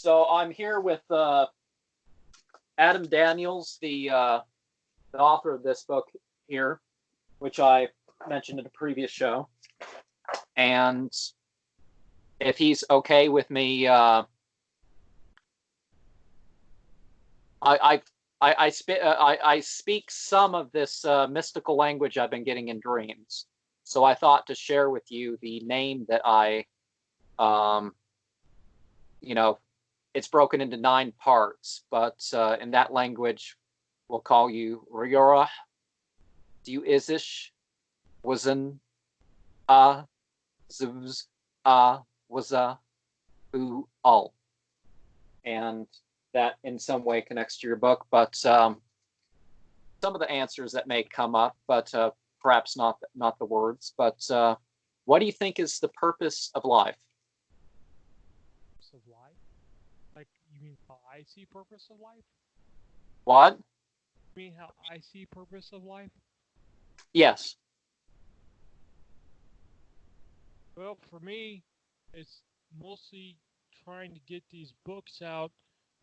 So I'm here with Adam Daniels, the author of this book here, which I mentioned in a previous show. And if he's okay with me, I speak some of this mystical language I've been getting in dreams. So I thought to share with you the name that it's broken into 9 parts, but in that language, we'll call you Ryora, Duizish, Wazan, Zuz, Waza, Ul. And that in some way connects to your book, but some of the answers that may come up, but perhaps not the words. But what do you think is the purpose of life? Of life? Like, you mean how I see purpose of life? What? You mean how I see purpose of life? Yes. Well, for me, it's mostly trying to get these books out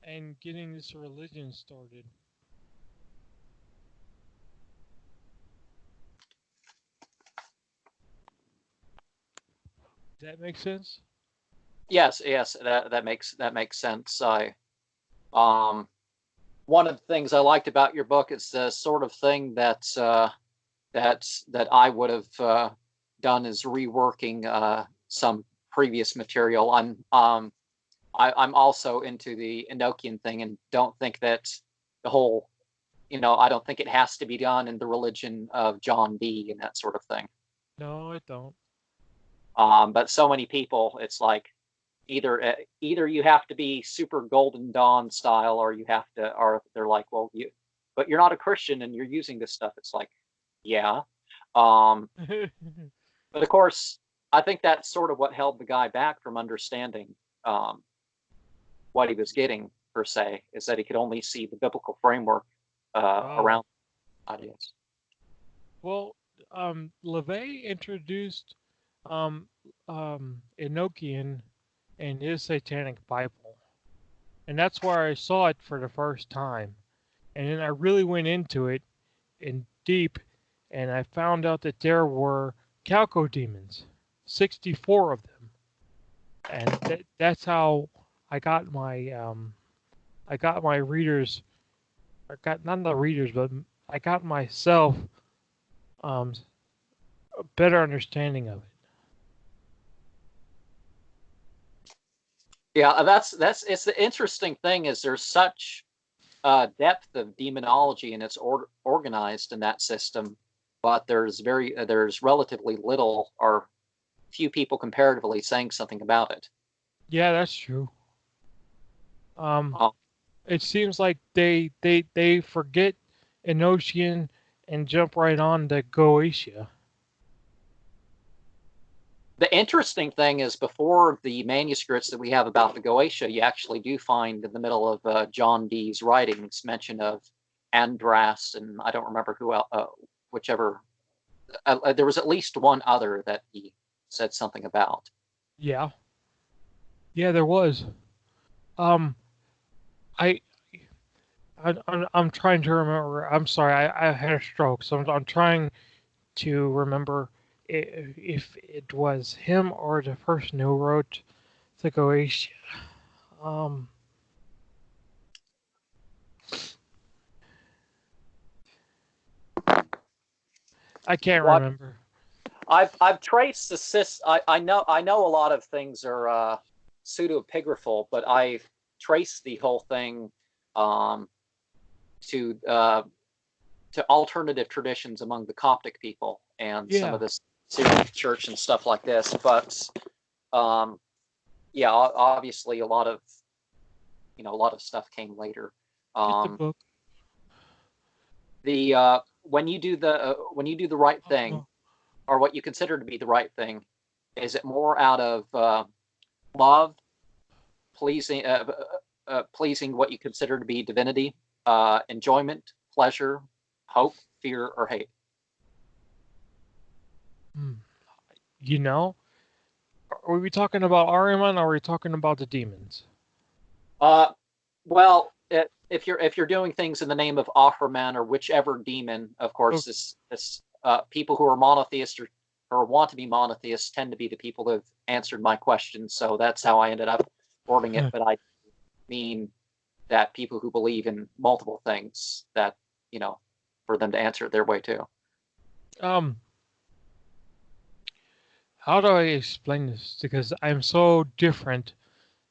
and getting this religion started. Does that make sense? Yes, that makes sense. One of the things I liked about your book is the sort of thing that I would have done is reworking some previous material. I'm also into the Enochian thing and don't think that the whole, I don't think it has to be done in the religion of John Dee and that sort of thing. No, I don't. But so many people, it's like either you have to be super Golden Dawn style, or they're like, well, but you're not a Christian and you're using this stuff. It's like, yeah. But of course, I think that's sort of what held the guy back from understanding what he was getting, per se, is that he could only see the biblical framework around ideas. Well, LaVey introduced Enochian in his Satanic Bible, and that's where I saw it for the first time. And then I really went into it in deep, and I found out that there were Calco demons, 64 of them, and that's how I got my readers. I got not the readers, but I got myself a better understanding of it. Yeah, it's the interesting thing is there's such depth of demonology and it's organized in that system, but there's relatively little or few people comparatively saying something about it. Yeah, that's true. It seems like they forget Enochian and jump right on to Goetia. The interesting thing is before the manuscripts that we have about the Goetia, you actually do find in the middle of John Dee's writings mention of Andras, and I don't remember who else, whichever. There was at least one other that he said something about. Yeah, there was. I'm trying to remember. I'm sorry, I had a stroke, so I'm trying to remember if it was him or the person who wrote the Goetia. I can't remember. I've traced the I know a lot of things are pseudepigraphal, but I've traced the whole thing to alternative traditions among the Coptic people and some of this Syrian church and stuff like this. But obviously a lot of stuff came later. Get the book. When you do the right thing, or what you consider to be the right thing, is it more out of love, pleasing what you consider to be divinity, enjoyment, pleasure, hope, fear, or hate? Are we talking about Ahriman or are we talking about the demons? Uh, well, if you're doing things in the name of Ahriman or whichever demon, of Oh, course, this people who are monotheists or want to be monotheists tend to be the people that have answered my questions. So that's how I ended up wording it. But I mean that people who believe in multiple things, that you know, for them to answer it their way too. um, how do I explain this? Because I'm so different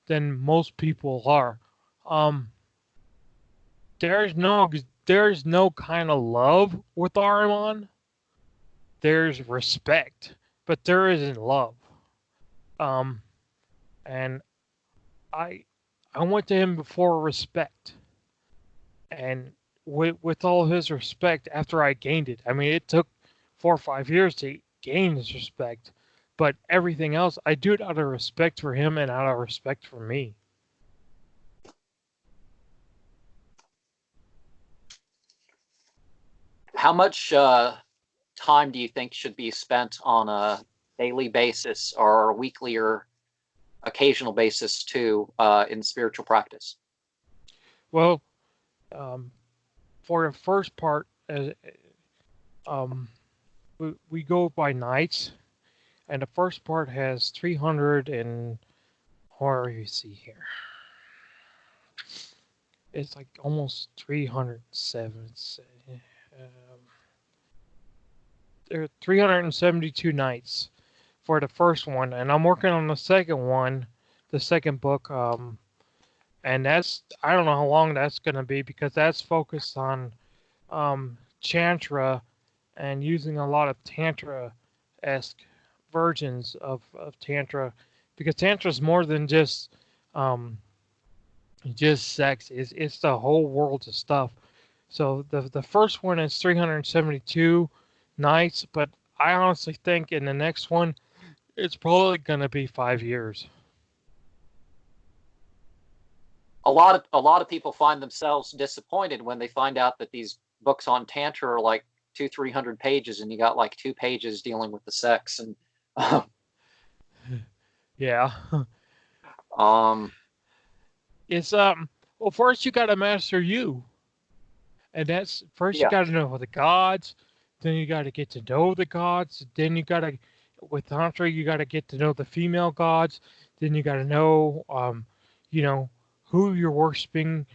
than most people are. Um, there's no there's no kind of love with Ahriman. There's respect, but there isn't love. Um, and I I went to him before respect, and with all his respect, after I gained it, I mean, it took 4 or 5 years to gain his respect, but everything else, I do it out of respect for him and out of respect for me. How much time do you think should be spent on a daily basis or a weekly or occasional basis too in spiritual practice? Well, um, for the first part, um, we go by nights, and the first part has 300 and, or you see here, it's like almost 307. There are 372 nights for the first one, and I'm working on the second one, the second book. And that's, I don't know how long that's gonna be, because that's focused on Chantra and using a lot of Tantra-esque versions of Tantra, because Tantra is more than um, just sex. It's the whole world of stuff. So the first one is 372 nights, but I honestly think in the next one it's probably gonna be 5 years. A lot of people find themselves disappointed when they find out that these books on tantra are like 200-300 pages, and you got like 2 pages dealing with the sex. And Yeah. um It's well, first you gotta master you. And that's first you yeah, gotta know the gods, then you gotta get to know the gods, then you gotta, with Tantra you gotta get to know the female gods, then you gotta know you know, who you're worshiping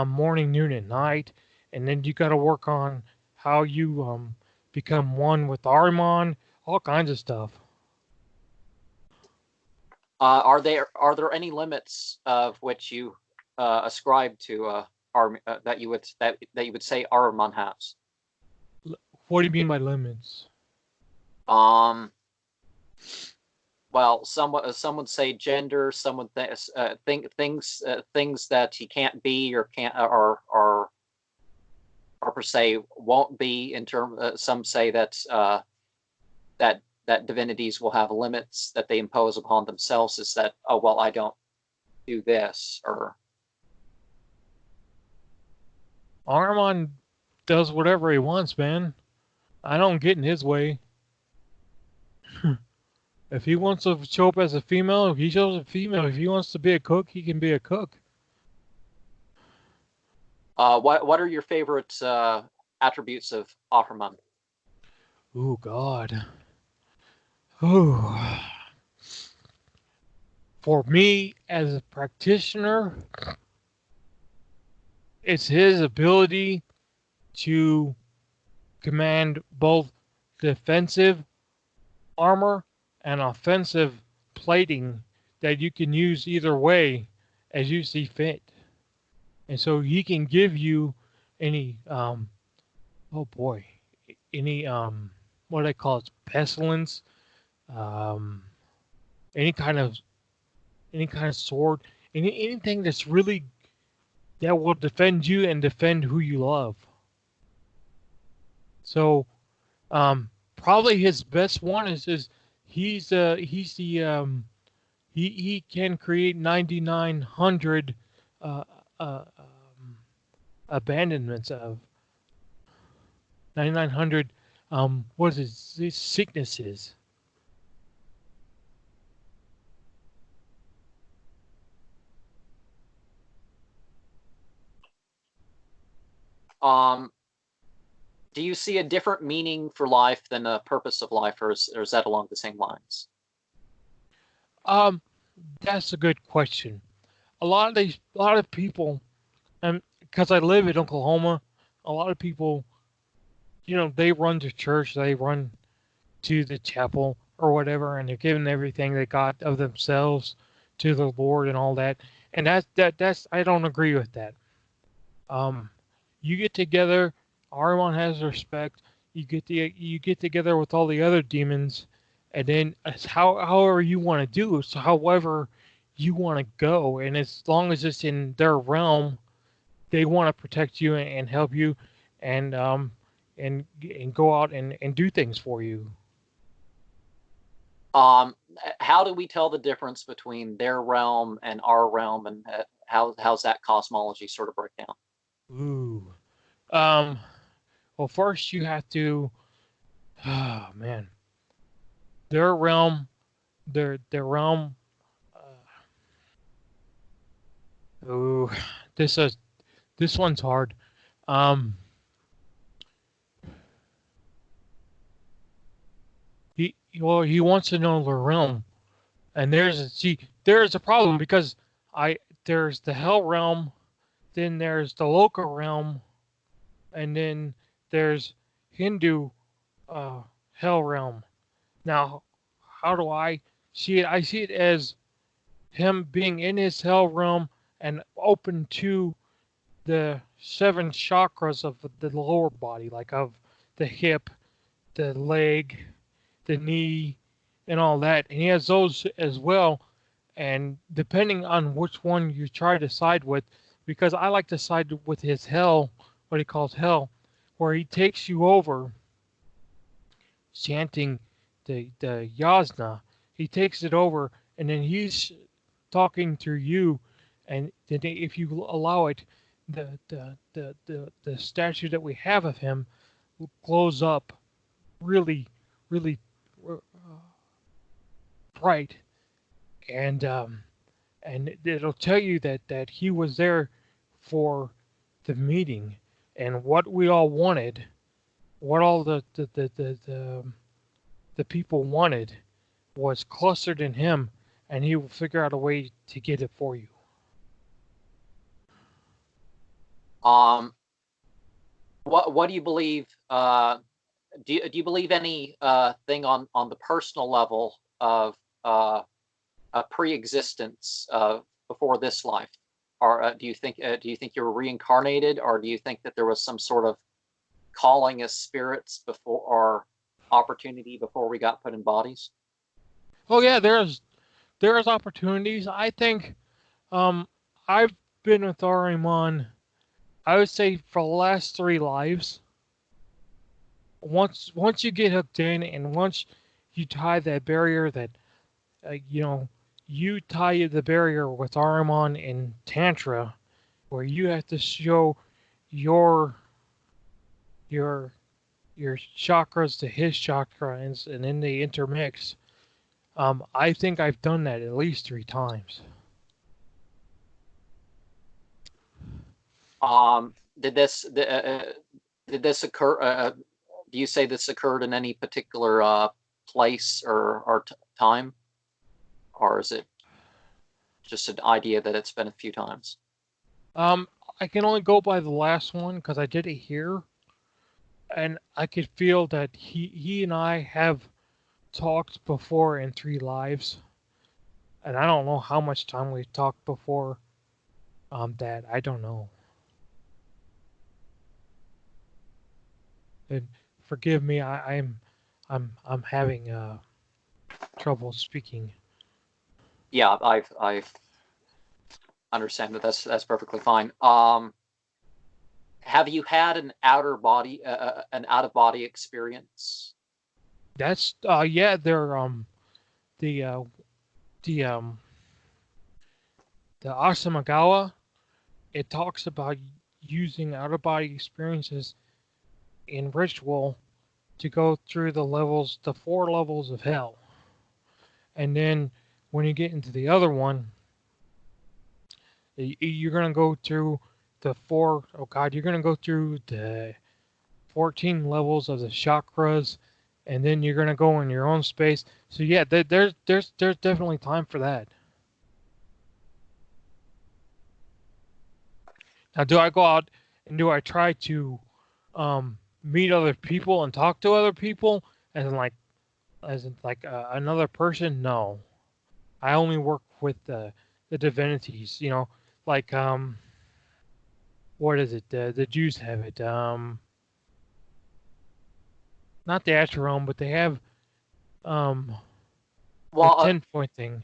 morning, noon, and night, and then you gotta work on how you become one with Ahriman, all kinds of stuff. are there any limits of which you ascribe to that you would say Ahriman has? What do you mean by limits? Um, well, some would say gender. Some would think things that he can't be or can't or per se won't be. In term, some say that divinities will have limits that they impose upon themselves. Is that, oh well, I don't do this, or Ahriman does whatever he wants, man. I don't get in his way. If he wants to show up as a female, he shows a female. If he wants to be a cook, he can be a cook. what are your favorite attributes of Ahriman? Oh God. Ooh. For me as a practitioner, it's his ability to command both defensive armor and offensive plating that you can use either way as you see fit. And so he can give you any oh boy, any what do I call it, pestilence, um any kind of sword, anything that's really, that will defend you and defend who you love. So probably his best one is he's the he can create 9900 uh, abandonments of 9900 what is it, sicknesses. Um, do you see a different meaning for life than a purpose of life, or is that along the same lines? Um, that's a good question. A lot of people, and because I live in Oklahoma, a lot of people, they run to church, they run to the chapel or whatever, and they're giving everything they got of themselves to the Lord and all that. And that's I don't agree with that. Um, you get together, Ahriman has respect. You get together with all the other demons, and then it's however you want to do. So however you want to go, and as long as it's in their realm, they want to protect you and help you, and and go out and do things for you. Um, how do we tell the difference between their realm and our realm, and how's that cosmology sort of break down? Ooh. Um. Well, first you have to. Oh man, their realm, their realm. Ooh, this is this one's hard. Um. He wants to know the realm, and there's a problem because I there's the hell realm, then there's the local realm, and then there's Hindu uh, hell realm. Now, how do I see it? I see it as him being in his hell realm and open to the seven chakras of the lower body, like of the hip, the leg, the knee, and all that. And he has those as well. And depending on which one you try to side with, because I like to side with his hell, what he calls hell, where he takes you over chanting the yasna. He takes it over, and then he's talking through you, and then if you allow it, the statue that we have of him glows up really, really uh, bright, and it'll tell you that he was there for the meeting, and what we all wanted, what all the people wanted was clustered in him, and he will figure out a way to get it for you. Um, what do you believe? Do you believe any thing on the personal level of a pre-existence before this life, or do you think you were reincarnated, or do you think that there was some sort of calling as spirits before, or opportunity before we got put in bodies? Oh yeah, there's opportunities. I think um, I've been with Ahriman, I would say for the last three lives. Once you get hooked in, and once you tie that barrier, that you know, you tie the barrier with Ahriman and Tantra, where you have to show your your your chakras to his chakras, and then they intermix. I think I've done that at least three times. Um, did this did this occur? Do you say this occurred in any particular place or time, or is it just an idea that it's been a few times? Um, I can only go by the last one because I did it here, and I could feel that he and I have talked before in three lives, and I don't know how much time we've talked before. That I don't know. And forgive me, I'm having trouble speaking. Yeah, I understand that that's perfectly fine. Have you had an out of body experience? That's yeah, they're the the the Asamagawa. It talks about using out of body experiences in ritual to go through the four levels of hell. And then when you get into the other one, you're going to go through the four. Oh God, you're gonna go through the 14 levels of the chakras, and then you're gonna go in your own space. So yeah, there's definitely time for that. Now, do I go out and do I try to meet other people and talk to other people as in like another person? No, I only work with the divinities. You know, like what is it? The Jews have it. Not the Asheron, but they have um the Well, 10-point thing.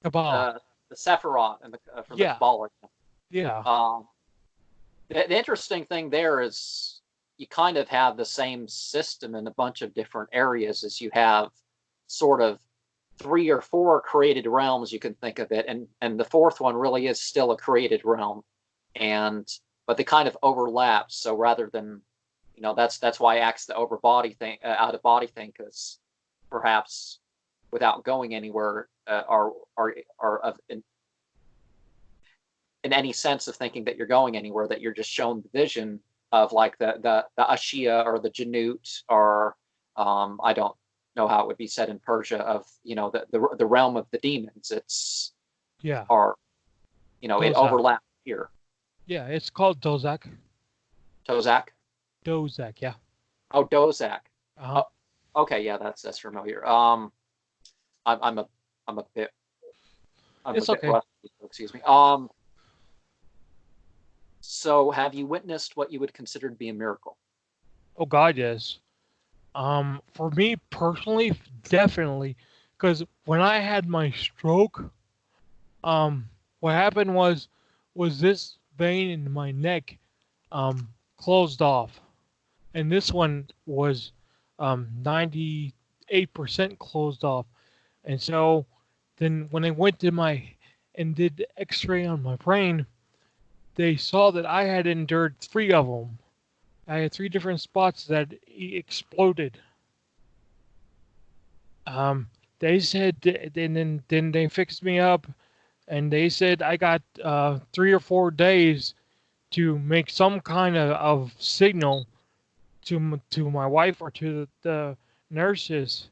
Kabbalah. the Sephiroth and for the Yeah, Kabbalah. yeah, Um, the interesting thing there is you kind of have the same system in a bunch of different areas as you have sort of 3 or 4 created realms, you can think of it, and the fourth one really is still a created realm, and but they kind of overlap. So rather than, that's why I asked the over body thing, out of body thing, because perhaps without going anywhere, are of in any sense of thinking that you're going anywhere, that you're just shown the vision of like the Ashia or the Janut, or I don't know how it would be said in Persia, of the realm of the demons. It's yeah. or it Dozak. overlaps here. Yeah, it's called Dozak. Tozak. Dozak. Yeah. Oh, Dozak. Uh huh. Oh, okay, yeah, that's familiar. I'm a I'm a bit I'm a It's bit okay. rusty. Excuse me. So have you witnessed what you would consider to be a miracle? Oh God, yes. For me personally, definitely, because when I had my stroke, what happened was this vein in my neck closed off, and this one was 98% closed off, and so then when they went to my and did the X-ray on my brain, they saw that I had endured 3 of them. I had 3 different spots that exploded. Um, they said, then they fixed me up, and they said I got 3 or 4 days to make some kind of signal to my wife or to the nurses.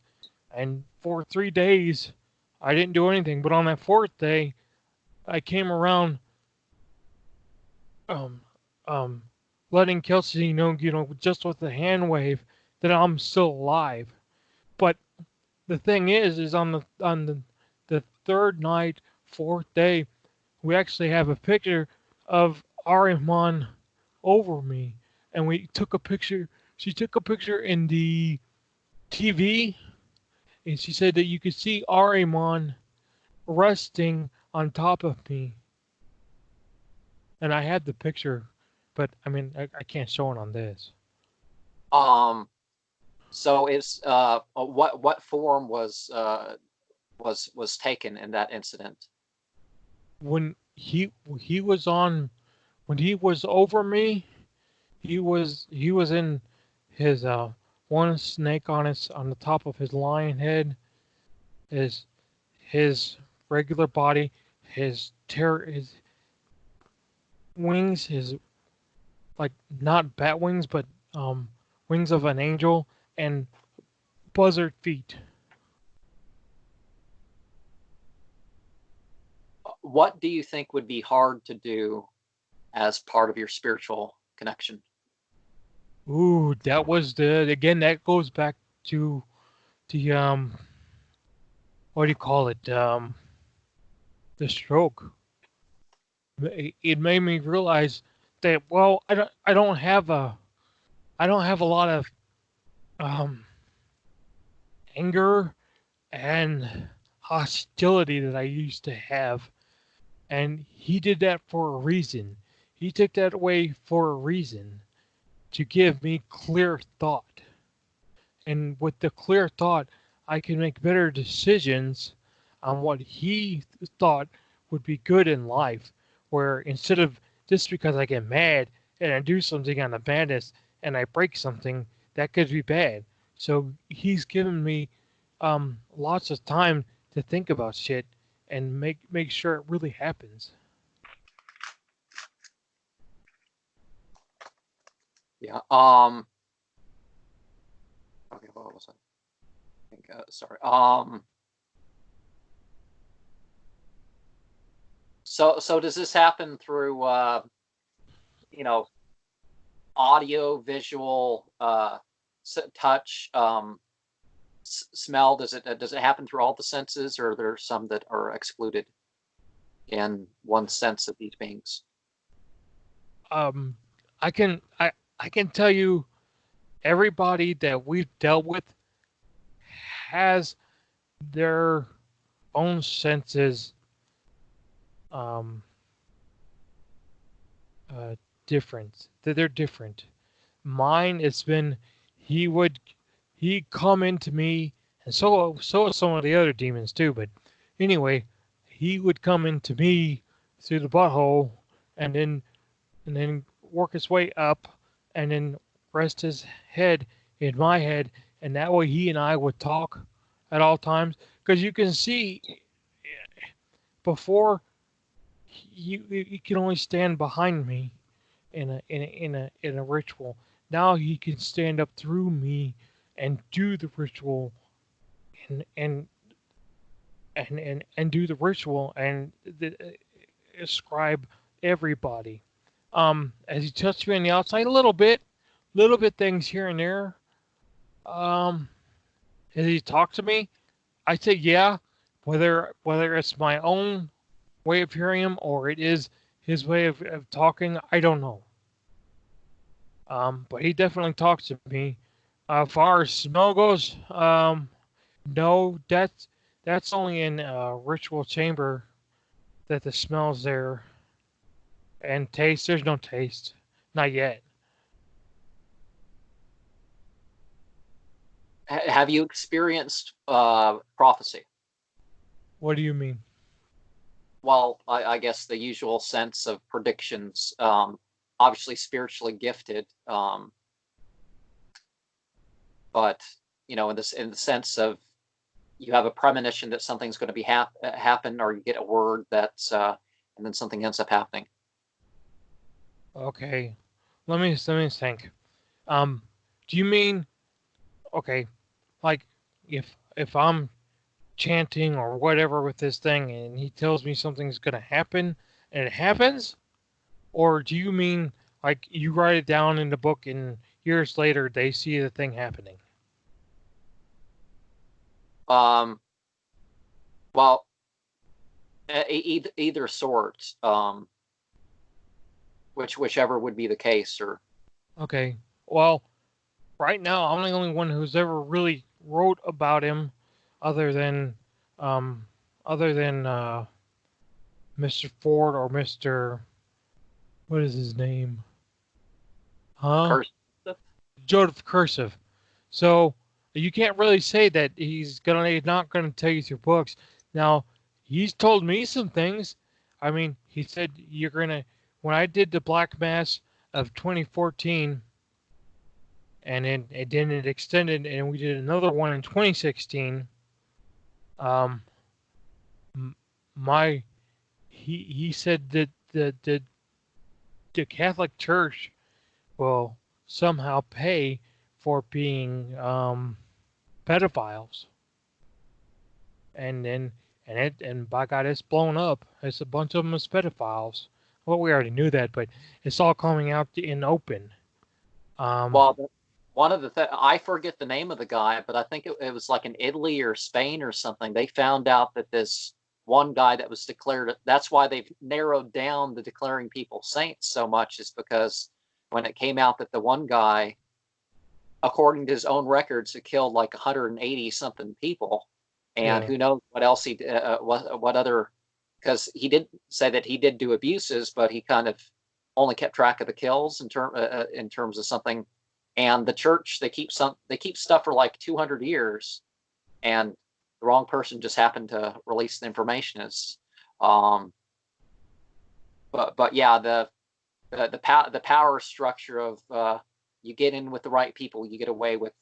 And for 3 days, I didn't do anything. But on that fourth day, I came around, um, um, letting Kelsey know, just with the hand wave, that I'm still alive. But the thing is on the third night, fourth day, we actually have a picture of Ahriman over me, and we took a picture. She took a picture in the TV, and she said that you could see Ahriman resting on top of me, and I had the picture, but I mean I can't show it on this. Um, so is what form was taken in that incident? When he was on when he was over me, he was in his one snake on the top of his lion head, his his regular body, his wings, his like not bat wings, but um wings of an angel, and buzzard feet. What do you think would be hard to do as part of your spiritual connection? Ooh, that was the again that goes back to the what do you call it? The stroke. It made me realize that well, I don't have a lot of um anger and hostility that I used to have. And he did that for a reason. He took that away for a reason to give me clear thought. And with the clear thought, I can make better decisions on what he thought would be good in life. Where instead of just because I get mad and I do something on the madness and I break something, that could be bad. So he's given me lots of time to think about shit and make sure it really happens. Yeah. Okay. What was I? I think, sorry. So does this happen through you know, audio, visual, touch, smell? Does it happen through all the senses, or are there some that are excluded in one sense of these beings? Um, I can tell you everybody that we've dealt with has their own senses um, uh, different. They're different. Mine, it's been he come into me, and so some of the other demons too. But anyway, he would come into me through the butthole, and then work his way up, and then rest his head in my head, and that way he and I would talk at all times. Because you can see before you can only stand behind me in a ritual. Now he can stand up through me and do the ritual and and and do the ritual and ascribe everybody. As he touched me on the outside a little bit things here and there. Um, as he talked to me, I say yeah, whether it's my own way of hearing him or it is his way of talking, I don't know. But he definitely talks to me. As far as smell goes, no, that's only in ritual chamber that the smell's there. And taste, there's no taste, not yet. Have you experienced prophecy? What do you mean? Well, I guess the usual sense of predictions. Obviously, spiritually gifted, but in the sense of you have a premonition that something's going to be happen, or you get a word that's and then something ends up happening. Okay, let me think. Um, do you mean okay, like if I'm chanting or whatever with this thing and he tells me something's gonna happen and it happens? Or do you mean like you write it down in the book and years later they see the thing happening? Um, well, either sort, whichever would be the case, or Okay. Well, right now I'm the only one who's ever really wrote about him other than um other than Mr. Ford or Mr. What is his name? Huh? curse. Joseph Cursive. So you can't really say that he's not gonna tell you through books. Now he's told me some things. I mean, he said you're gonna when I did the Black Mass of 2014, and then it extended, and we did another one in 2016. Um, my he said that the Catholic Church will somehow pay for being pedophiles, and then and by God, it's blown up. It's a bunch of them as pedophiles. Well, we already knew that, but it's all coming out in open. Um, Well, one of I forget the name of the guy, but I think it was like in Italy or Spain or something. They found out that this one guy that was declared, that's why they've narrowed down the declaring people saints so much, is because when it came out that the one guy, according to his own records, had killed like 180 something people, and yeah, who knows what else what other, because he did say that he did do abuses, but he kind of only kept track of the kills in terms of something. And the church, they keep stuff for like 200 years, and the wrong person just happened to release the information. Is um but yeah, the power structure of you get in with the right people, you get away with,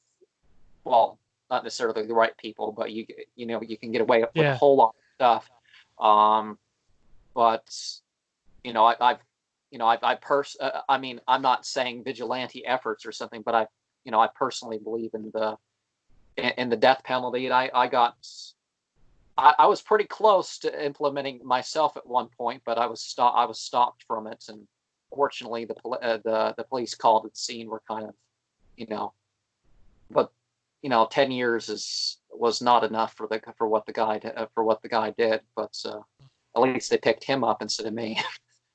well, not necessarily the right people, but you can get away with a yeah, whole lot of stuff. um but I've I mean, I'm not saying vigilante efforts or something, but I personally believe in the death penalty, and I was pretty close to implementing myself at one point, but I was stopped from it, and fortunately, the police called at the scene were kind of, you know, but 10 years was not enough for what the guy did, but at least they picked him up instead of me.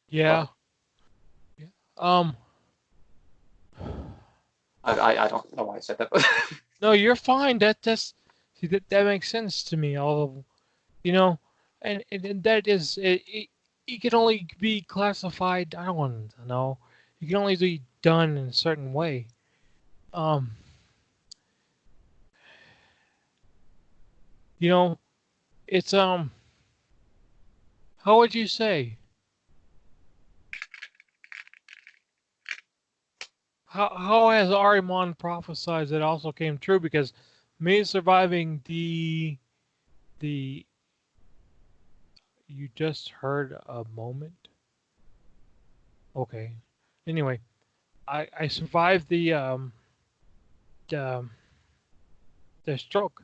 Yeah. But I don't know why I said that. No, you're fine. See, that makes sense to me. All of, and that is it can only be classified. I don't want to know. It can only be done in a certain way. Um, you know, it's how would you say? How has Ahriman prophesied that also came true? Because me surviving the you just heard a moment. Okay. Anyway, I survived the the stroke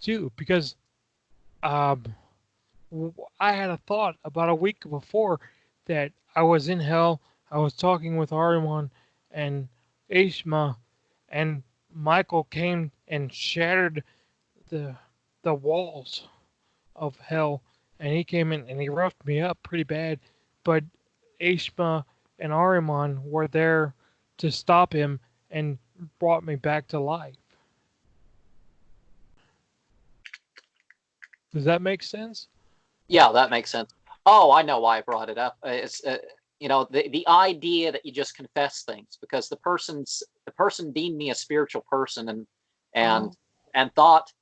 too because um I had a thought about a week before that I was in hell. I was talking with Ahriman and Ishma, and Michael came and shattered the the walls of hell, and he came in and he roughed me up pretty bad. But Ishma and Ahriman were there to stop him and brought me back to life. Does that make sense? Yeah, that makes sense. Oh, I know why I brought it up. It's the idea that you just confess things, because the person deemed me a spiritual person, and Oh, and thought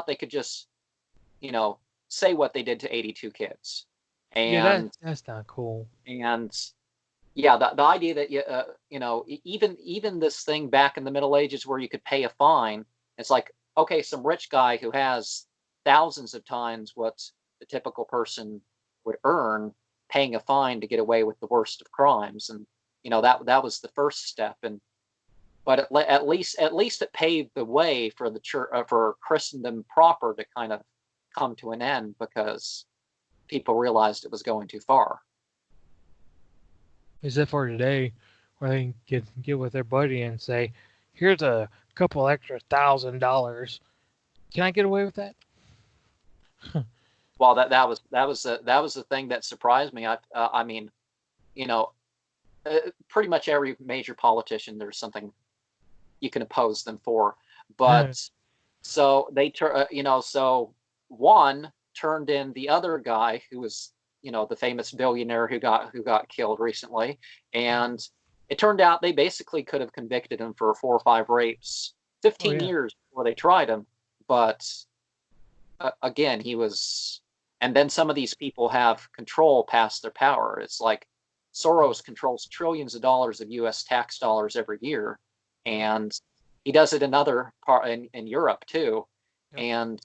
they could just you know say what they did to 82 kids, yeah, and that's not cool. and yeah, the idea that even this thing back in the Middle Ages where you could pay a fine, it's like, okay, some rich guy who has thousands of times what the typical person would earn, paying a fine to get away with the worst of crimes, and that was the first step, and but at least it paved the way for the church, for Christendom proper, to kind of come to an end, because people realized it was going too far. Except for today, where they can get with their buddy and say, "Here's a couple extra $1,000. Can I get away with that?" Well, that was the thing that surprised me. I mean, you know, pretty much every major politician, there's something you can oppose them for, but so so one turned in the other guy who was the famous billionaire who got killed recently, and it turned out they basically could have convicted him for 4 or 5 rapes, Oh 15 yeah, years before they tried him, but again, he was. And then some of these people have control past their power. It's like Soros controls trillions of dollars of U.S. tax dollars every year, yep, and he does it in other part in Europe too. yep. And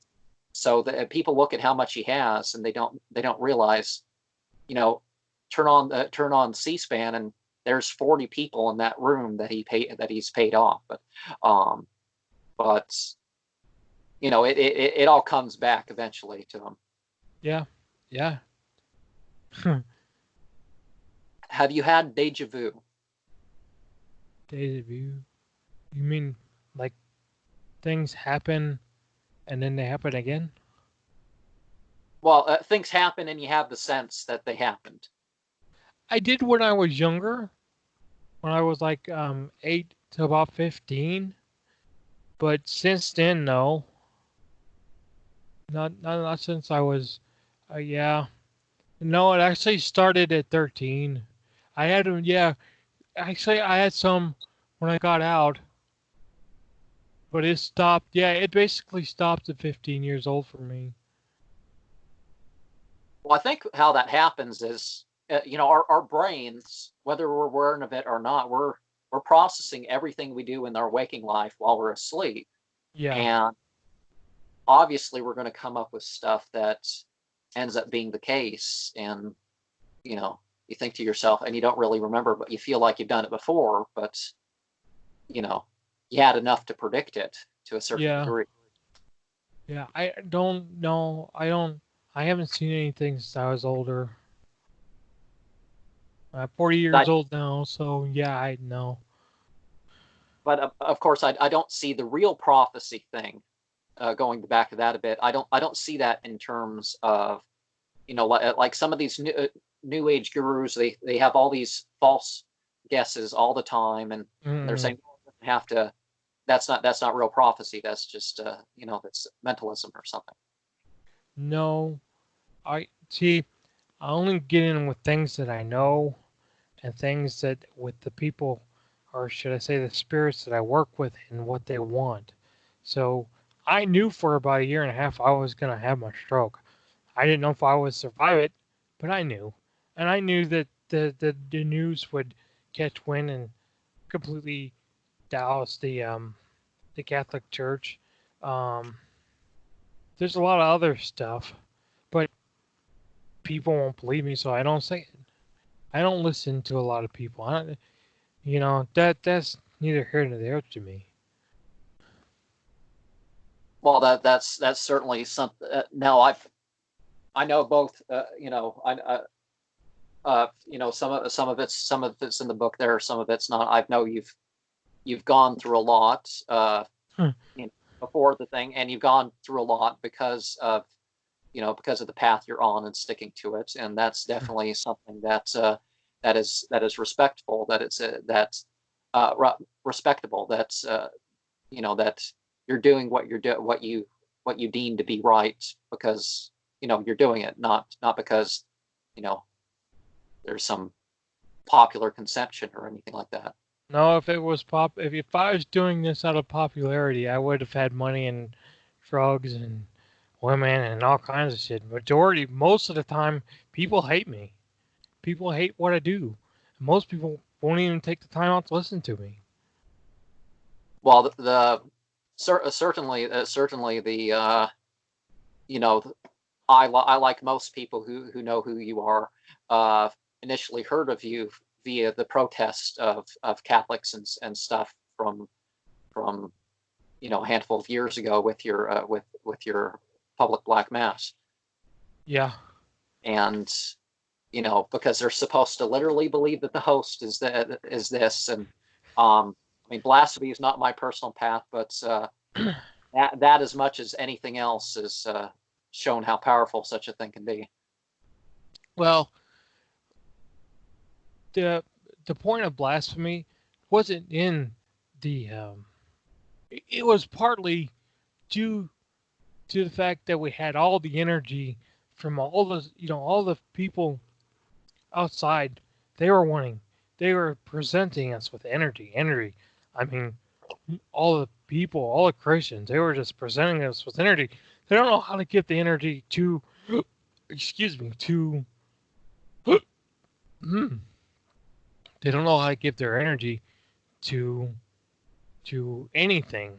so people look at how much he has, and they don't realize, you know, turn on C-SPAN, and there's 40 people in that room that he's paid off. Um, but it all comes back eventually to him. Yeah, yeah. Have you had deja vu? Days of you. You mean like things happen and then they happen again? Well, things happen and you have the sense that they happened. I did when I was younger, when I was like 8 to about 15. But since then, no, not since I was. Yeah, no. It actually started at 13. I had them. Yeah, actually, I had some when I got out, but it stopped. Yeah, it basically stopped at 15 years old for me. Well, I think how that happens is, our brains, whether we're aware of it or not, we're processing everything we do in our waking life while we're asleep, Yeah, and obviously we're going to come up with stuff that ends up being the case, and you know you think to yourself, and you don't really remember, but you feel like you've done it before, but you know, you had enough to predict it to a certain Yeah. degree. Yeah. I don't know. I haven't seen anything since I was older. I'm 40 years I, old now, so yeah, I know. but of course, I don't see the real prophecy thing. Going back to that a bit, I don't see that in terms of, like some of these new age gurus. They have all these false guesses all the time, and they're Mm, saying, "Oh, it doesn't have to." That's not real prophecy. That's just that's mentalism or something. no, I see. I only get in with things that I know and things that with the people, or should I say the spirits that I work with and what they want. So I knew for about a year and a half I was going to have my stroke. I didn't know if I would survive it, but I knew. And I knew that the news would catch wind and completely douse the Catholic Church. Um, there's a lot of other stuff, but people won't believe me, so I don't say it. I don't listen to a lot of people. That's neither here nor there to me. Well, that's certainly something. Now I know both. Some of it's in the book there, some of it's not. I know you've gone through a lot Hmm. you know, before the thing, and you've gone through a lot because of the path you're on and sticking to it, and that's definitely something that is respectful. That's respectable. That you're doing what you deem to be right because you're doing it, not because you know there's some popular conception or anything like that. No, if it was if I was doing this out of popularity, I would have had money and drugs and women and all kinds of shit. Most of the time, people hate me. People hate what I do. Most people won't even take the time out to listen to me. Well, certainly the you know I like most people who know who you are, uh, initially heard of you via the protest of Catholics and stuff from a handful of years ago with your public black mass, Yeah. and because they're supposed to literally believe that the host is this, and I mean, blasphemy is not my personal path, but that as much as anything else has shown how powerful such a thing can be. Well, the the point of blasphemy wasn't in the. It was partly due to the fact that we had all the energy from all the people outside. They were wanting, they were presenting us with energy. I mean, all the people, all the Christians, they were just presenting us with energy. They don't know how to give the energy to, excuse me, to. They don't know how to give their energy to anything,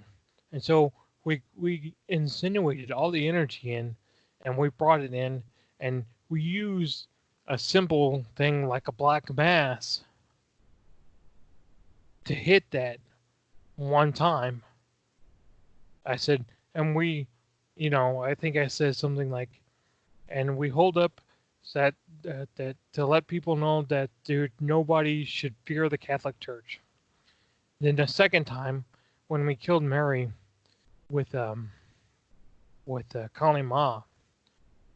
and so we insinuated all the energy in, and we brought it in, and we used a simple thing like a black mass to hit that one time. I said, and I think I said something like, and we hold up that to let people know that nobody should fear the Catholic Church. Then the second time, when we killed Mary with Kali Ma,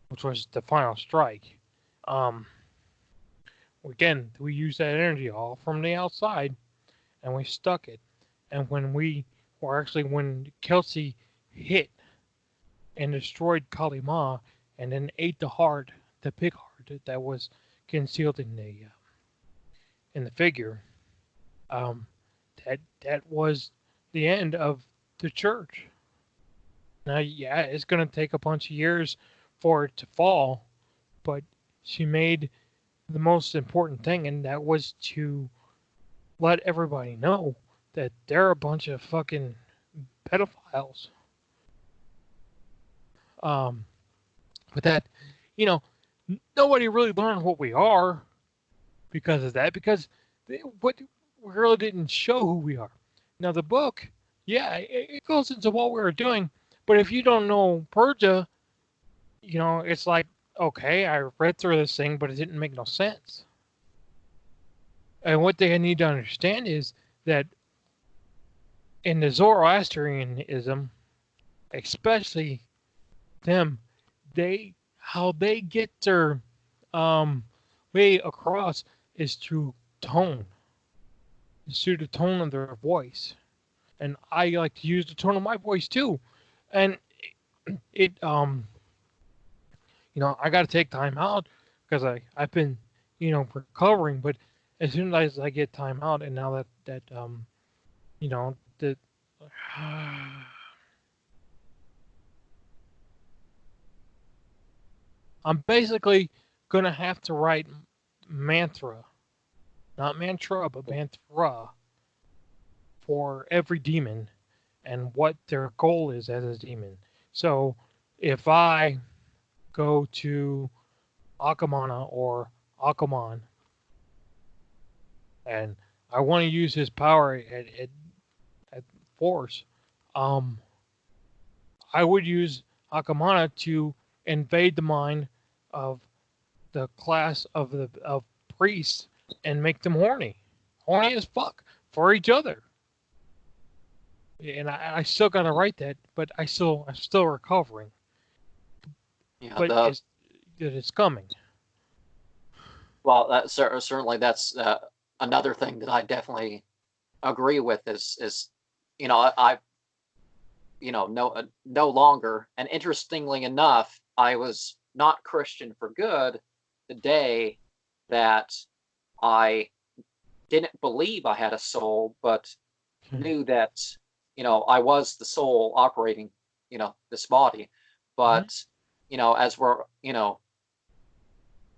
which was the final strike, um, again we used that energy all from the outside, and we stuck it. And when Kelsey hit and destroyed Kali Ma, and then ate the pig heart that was concealed in the figure, um, that was the end of the church. Now, yeah, it's going to take a bunch of years for it to fall, but she made the most important thing, and that was to let everybody know that they're a bunch of fucking pedophiles. Um, but that, you know, nobody really learned what we are. because of that. Because what we really didn't show who we are. Now the book, yeah, it goes into what we were doing, but if you don't know Persia, it's like, okay, I read through this thing, but it didn't make no sense. And what they need to understand is that in the Zoroastrianism, especially them, how they get their um, way across is through tone. It's through the tone of their voice, and I like to use the tone of my voice too. And it I got to take time out because I've been recovering, but as soon as I get time out, and now that I'm basically gonna have to write mantra, not mantra, but mantra for every demon and what their goal is as a demon. So if I go to Akamana or Akaman and I want to use his power at force, um, I would use Akamana to invade the mind of the class of priests and make them horny as fuck for each other. And I still gotta write that, but I'm still recovering. Yeah, But it's coming. well, certainly that's another thing that I definitely agree with is I no longer, and interestingly enough, I was not Christian for good the day that I didn't believe I had a soul, but knew that I was the soul operating this body. Mhm. But as we're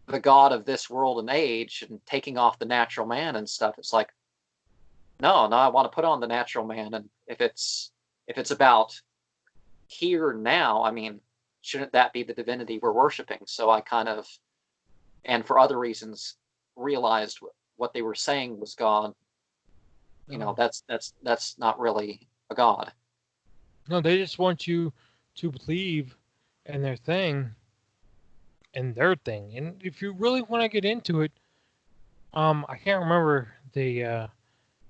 the god of this world and age and taking off the natural man and stuff, it's like no, I want to put on the natural man. And if it's about here now, I mean, shouldn't that be the divinity we're worshiping? So I kind of, and for other reasons, realized what they were saying was God. No, That's not really a God. no, they just want you to believe in their thing. And if you really want to get into it, I can't remember the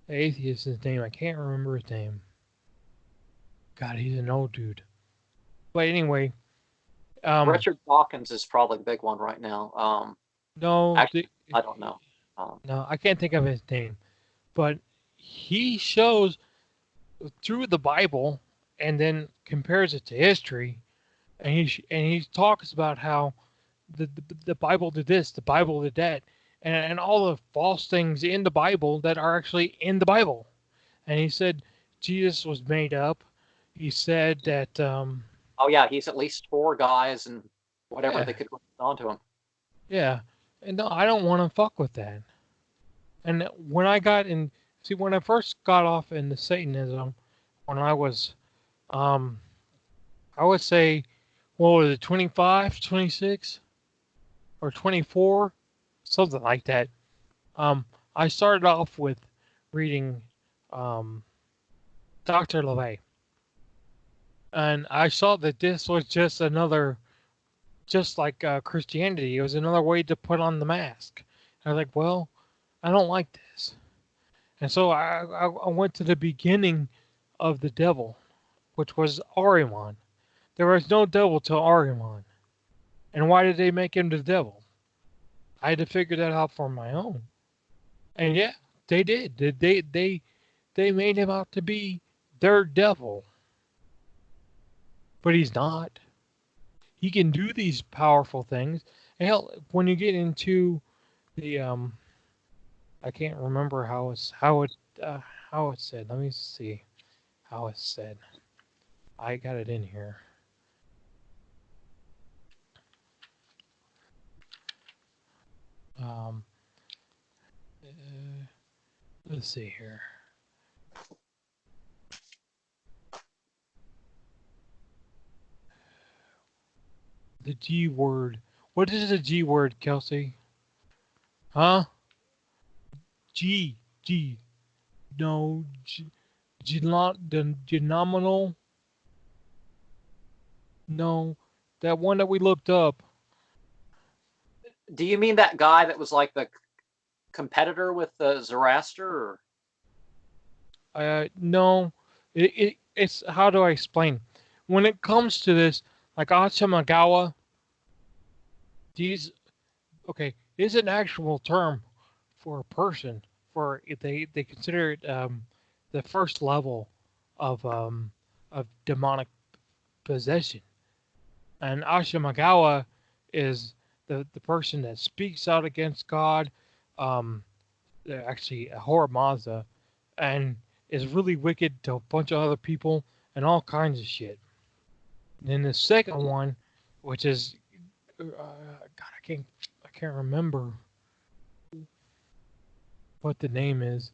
atheist's name. I can't remember his name. God, he's an old dude. But anyway, um, Richard Dawkins is probably the big one right now. no, Actually, I don't know. no, I can't think of his name. But he shows through the Bible and then compares it to history, and he talks about how the Bible did this, the Bible did that, and all the false things in the Bible that are actually in the Bible. And he said Jesus was made up. He said that Oh yeah, he's at least four guys and whatever yeah, they could put onto him. yeah, and no, I don't want to fuck with that. And when I first got off into Satanism, when I was um I would say, what was it, 25, 26, or 24, something like that. I started off with reading um, Dr. LeVay, and I saw that this was just like Christianity. It was another way to put on the mask. I was like, well, I don't like this, and so I went to the beginning of the devil, which was Ahriman. There was no devil till Ahriman, and why did they make him the devil? I had to figure that out for my own. And yeah, they did. They made him out to be their devil, but he's not. He can do these powerful things. Hell, when you get into the I can't remember uh, how it's said. Let me see how it's said. I got it in here. Um, uh, let's see here. The G word. What is the G word, Kelsey? Huh? G no genominal. No, that one that we looked up. Do you mean that guy that was like the competitor with the Zoroaster? Or? No, it's how do I explain? When it comes to this, like Achamagawa, these okay, is an actual term for a person. For they consider it the first level of demonic possession, and Ashamagawa is the person that speaks out against God. Um, actually, a Horamaza, and is really wicked to a bunch of other people and all kinds of shit. And then the second one, which is God, I can't remember what the name is.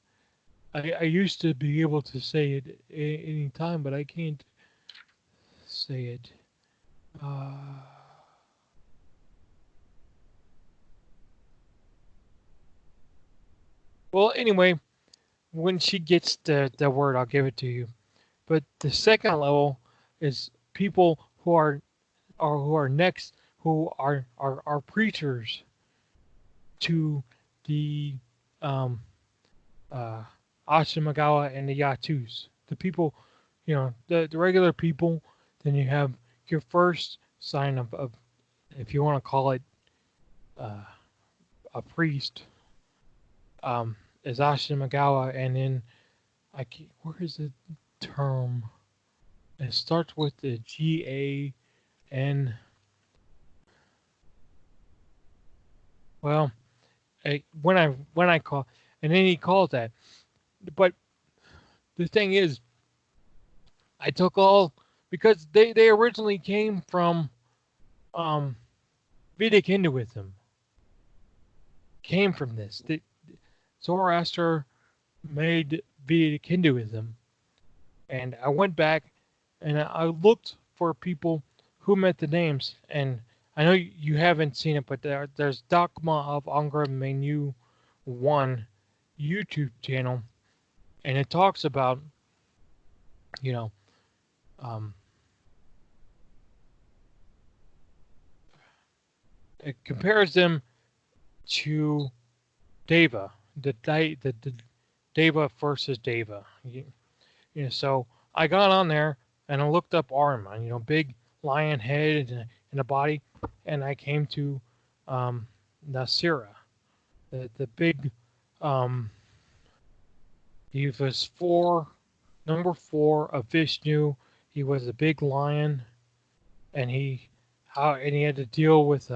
I used to be able to say it any time, but I can't say it. Uh, well, anyway, when she gets the word, I'll give it to you. But the second level is people who are next, who are preachers to the um, uh, Ashimagawa and the Yatus. The people, the regular people. Then you have your first sign of if you want to call it uh, a priest, is Ashimagawa, and then where is the term? It starts with the GAN. Well, when I call, and then he calls that. But the thing is, I took all because they originally came from um, Vedic Hinduism. Came from this. Zoroaster made Vedic Hinduism, and I went back and I looked for people who met the names, and I know you haven't seen it, but there's Dakhma of Angra Mainyu 1 YouTube channel, and it talks about, you know, um, it compares them to Deva, the Deva versus Deva. So I got on there and I looked up Ahriman, big lion head and a body, and I came to Nasira, the big. Um, he was number 4 of Vishnu. He was a big lion, and he had to deal with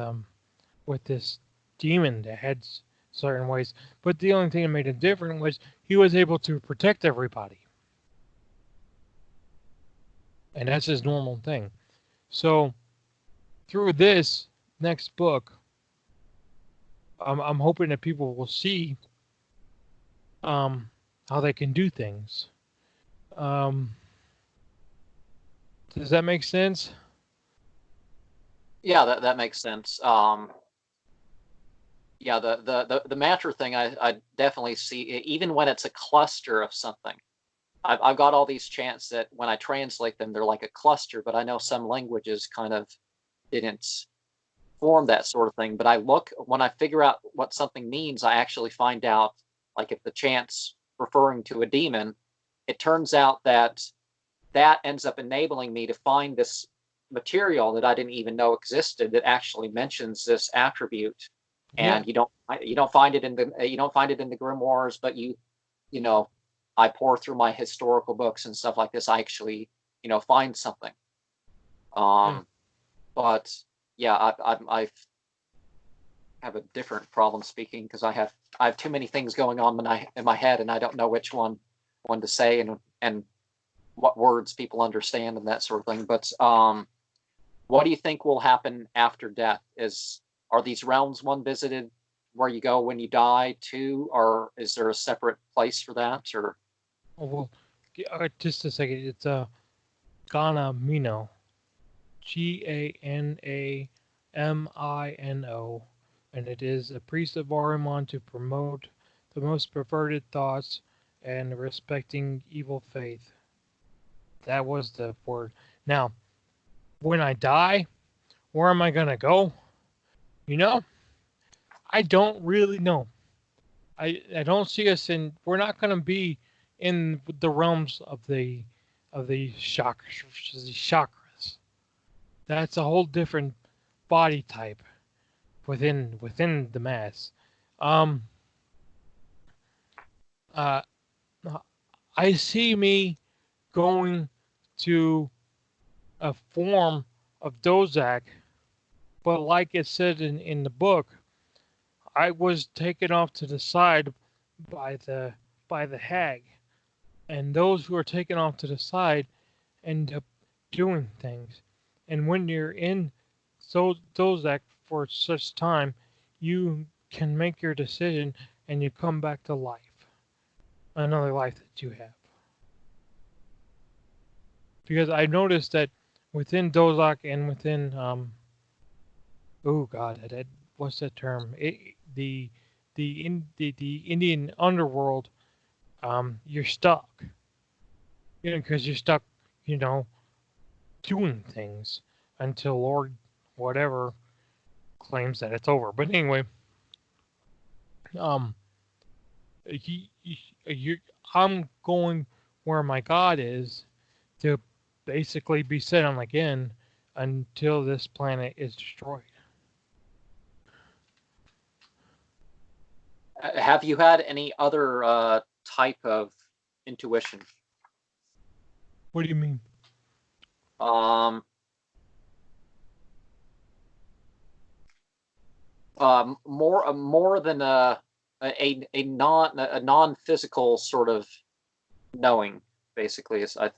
this demon that had certain ways. But the only thing that made him different was he was able to protect everybody. And that's his normal thing. So through this next book, I'm hoping that people will see how they can do things. Um, does that make sense? Yeah, that makes sense. Yeah, the matter thing, I definitely see even when it's a cluster of something. I've got all these chants that when I translate them, they're like a cluster, but I know some languages kind of didn't form that sort of thing. But when I figure out what something means, I actually find out, like if the chant's referring to a demon, it turns out that ends up enabling me to find this material that I didn't even know existed that actually mentions this attribute. Yeah. And you don't find it in the grimoires, but you know I pour through my historical books and stuff like this. I actually find something. Yeah. But yeah, I have a different problem speaking because I have too many things going on in my head, and I don't know which one to say and what words people understand and that sort of thing. But what do you think will happen after death? Are these realms one visited where you go when you die too, or is there a separate place for that? Or Oh, well, just a second. It's Ghana Mino, Ganamino, and it is a priest of Ahriman to promote the most perverted thoughts, and respecting evil faith. That was the word. Now, when I die, where am I going to go? You know, I don't really know. I don't see us in. We're not going to be in the realms of the chakras. That's a whole different body type within the mass. Um, uh, I see me going to a form of Dozak, but like it said in the book, I was taken off to the side by the hag, and those who are taken off to the side end up doing things. And when you're in Dozak for such time, you can make your decision and you come back to life, another life that you have. Because I noticed that within Dozak and within oh god, what's that term? The Indian underworld, you're stuck. You know, because you're stuck, you know, doing things until Lord whatever claims that it's over. But anyway, um, I'm going where my God is to basically be set on again until this planet is destroyed. Have you had any other type of intuition? What do you mean? Um, more than a non-physical sort of knowing, basically, is I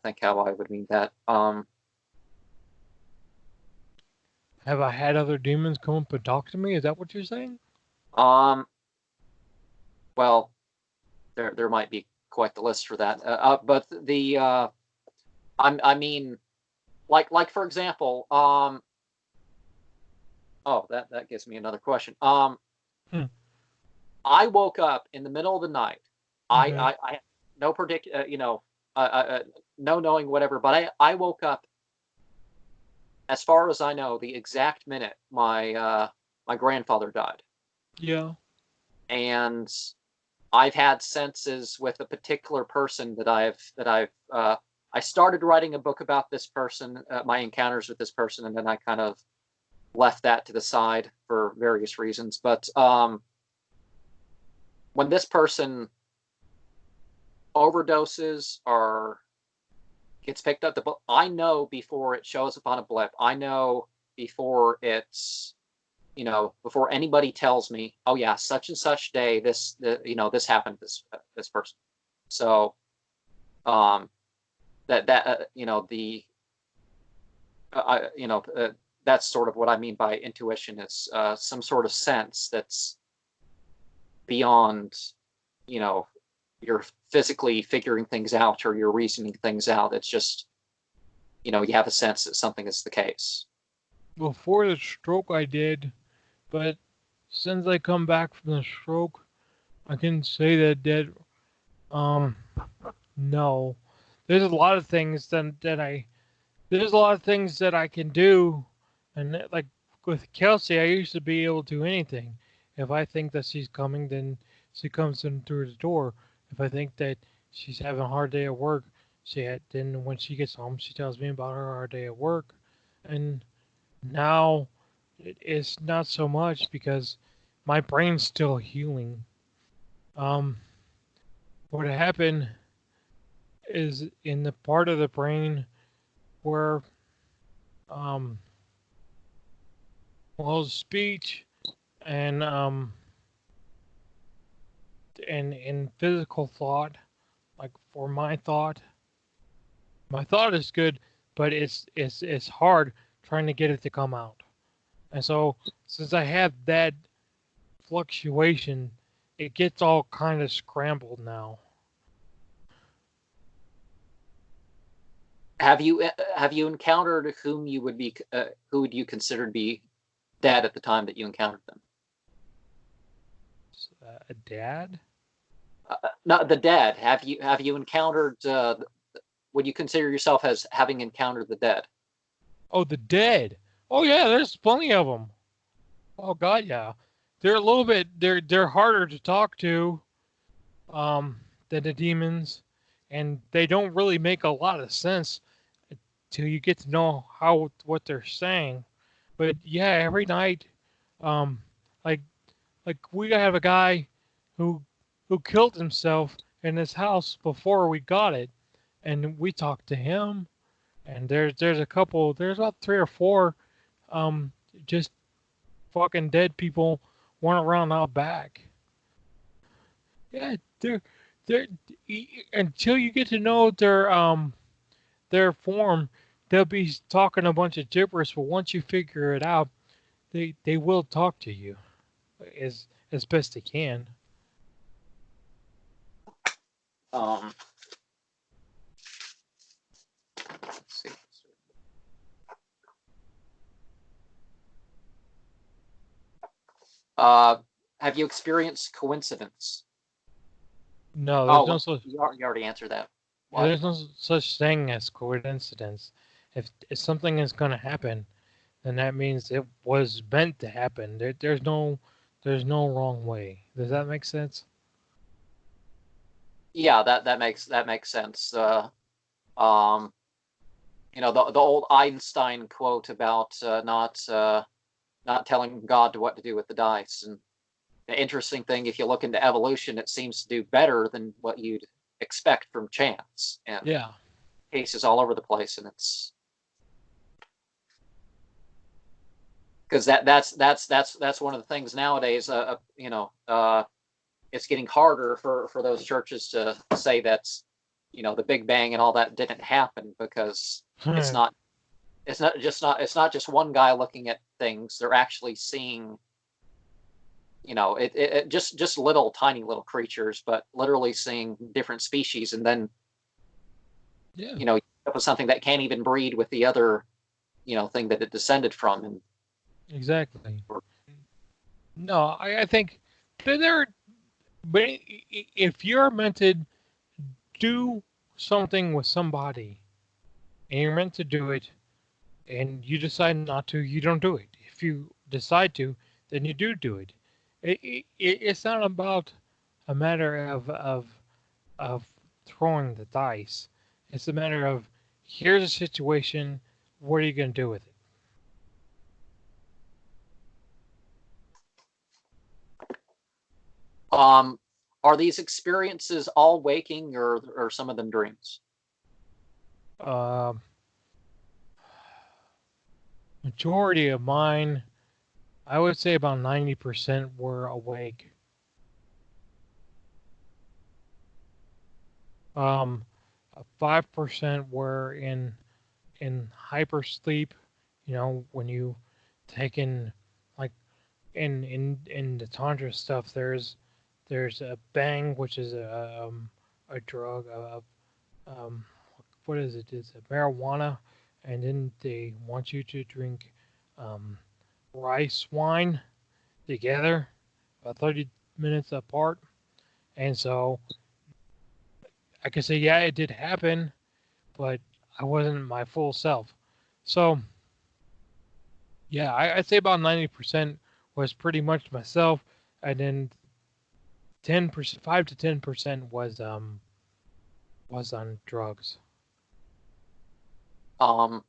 think how I would mean that. Have I had other demons come up and talk to me? Is that what you're saying? Um, well, there might be quite the list for that. But I mean, like for example, oh, that gives me another question. I woke up in the middle of the night. Okay. I no predict, no knowing whatever, but I woke up, as far as I know, the exact minute my grandfather died. Yeah. And I've had senses with a particular person that I started writing a book about this person, my encounters with this person, and then I kind of left that to the side for various reasons. But when this person overdoses or gets picked up, I know before it shows up on a blip. I know before it's, before anybody tells me, oh yeah, such and such day, this happened to this person. So that's sort of what I mean by intuition. It's some sort of sense that's beyond, you're physically figuring things out or you're reasoning things out. It's just, you have a sense that something is the case. Before the stroke, I did, but since I come back from the stroke, I can say that no. There's a lot of things there's a lot of things that I can do, and like with Kelsey, I used to be able to do anything. If I think that she's coming, then she comes in through the door. If I think that she's having a hard day at work, then when she gets home, she tells me about her hard day at work. And now it's not so much because my brain's still healing. Um, what happened is in the part of the brain where speech and and in physical thought, like for my thought is good, but it's hard trying to get it to come out. And so since I have that fluctuation, it gets all kind of scrambled now. Have you encountered who would you consider to be dead at the time that you encountered them? A dad? No, the dead. Have you encountered? Would you consider yourself as having encountered the dead? Oh, the dead. Oh yeah, there's plenty of them. Oh God, yeah. They're a little bit. They're harder to talk to, um, than the demons, and they don't really make a lot of sense till you get to know how what they're saying. But yeah, every night, um, like we have a guy who killed himself in his house before we got it, and we talked to him. And there's a couple. There's about three or four, um, just fucking dead people went around out back. Yeah, they're until you get to know their form, they'll be talking a bunch of gibberish. But once you figure it out, they will talk to you as best they can. Um, let's see. Uh, have you experienced coincidence? No, Oh, well, you already answered that. What? there's no such thing as coincidence. If something is going to happen, then that means it was meant to happen. There's no wrong way. Does that make sense? Yeah, that makes sense. Um, the old Einstein quote about not telling God what to do with the dice. And the interesting thing, if you look into evolution, it seems to do better than what you'd expect from chance, and Yeah. cases all over the place. And it's because that's one of the things nowadays. It's getting harder for those churches to say that the Big Bang and all that didn't happen, because it's not it's not just one guy looking at things. They're actually seeing just little tiny little creatures, but literally seeing different species. And then Yeah. you up with something that can't even breed with the other thing that it descended from. And Exactly. No, I think that there. But if you're meant to do something with somebody and you're meant to do it, and you decide not to, you don't do it. If you decide to, then you do it. It's not about a matter of throwing the dice. It's a matter of here's a situation. What are you going to do with it? um are these experiences all waking, or some of them dreams? Um, Majority of mine, I would say about 90% were awake. 5% were in hypersleep. When you take in, like, in the tantra stuff, there's a bang, which is a drug of what is it? It's a marijuana, and then they want you to drink um, rice wine together, about 30 minutes apart. And so I can say, yeah, it did happen, but I wasn't my full self. So yeah, I'd say about 90% was pretty much myself, and then 10%, 5 to 10% was on drugs. um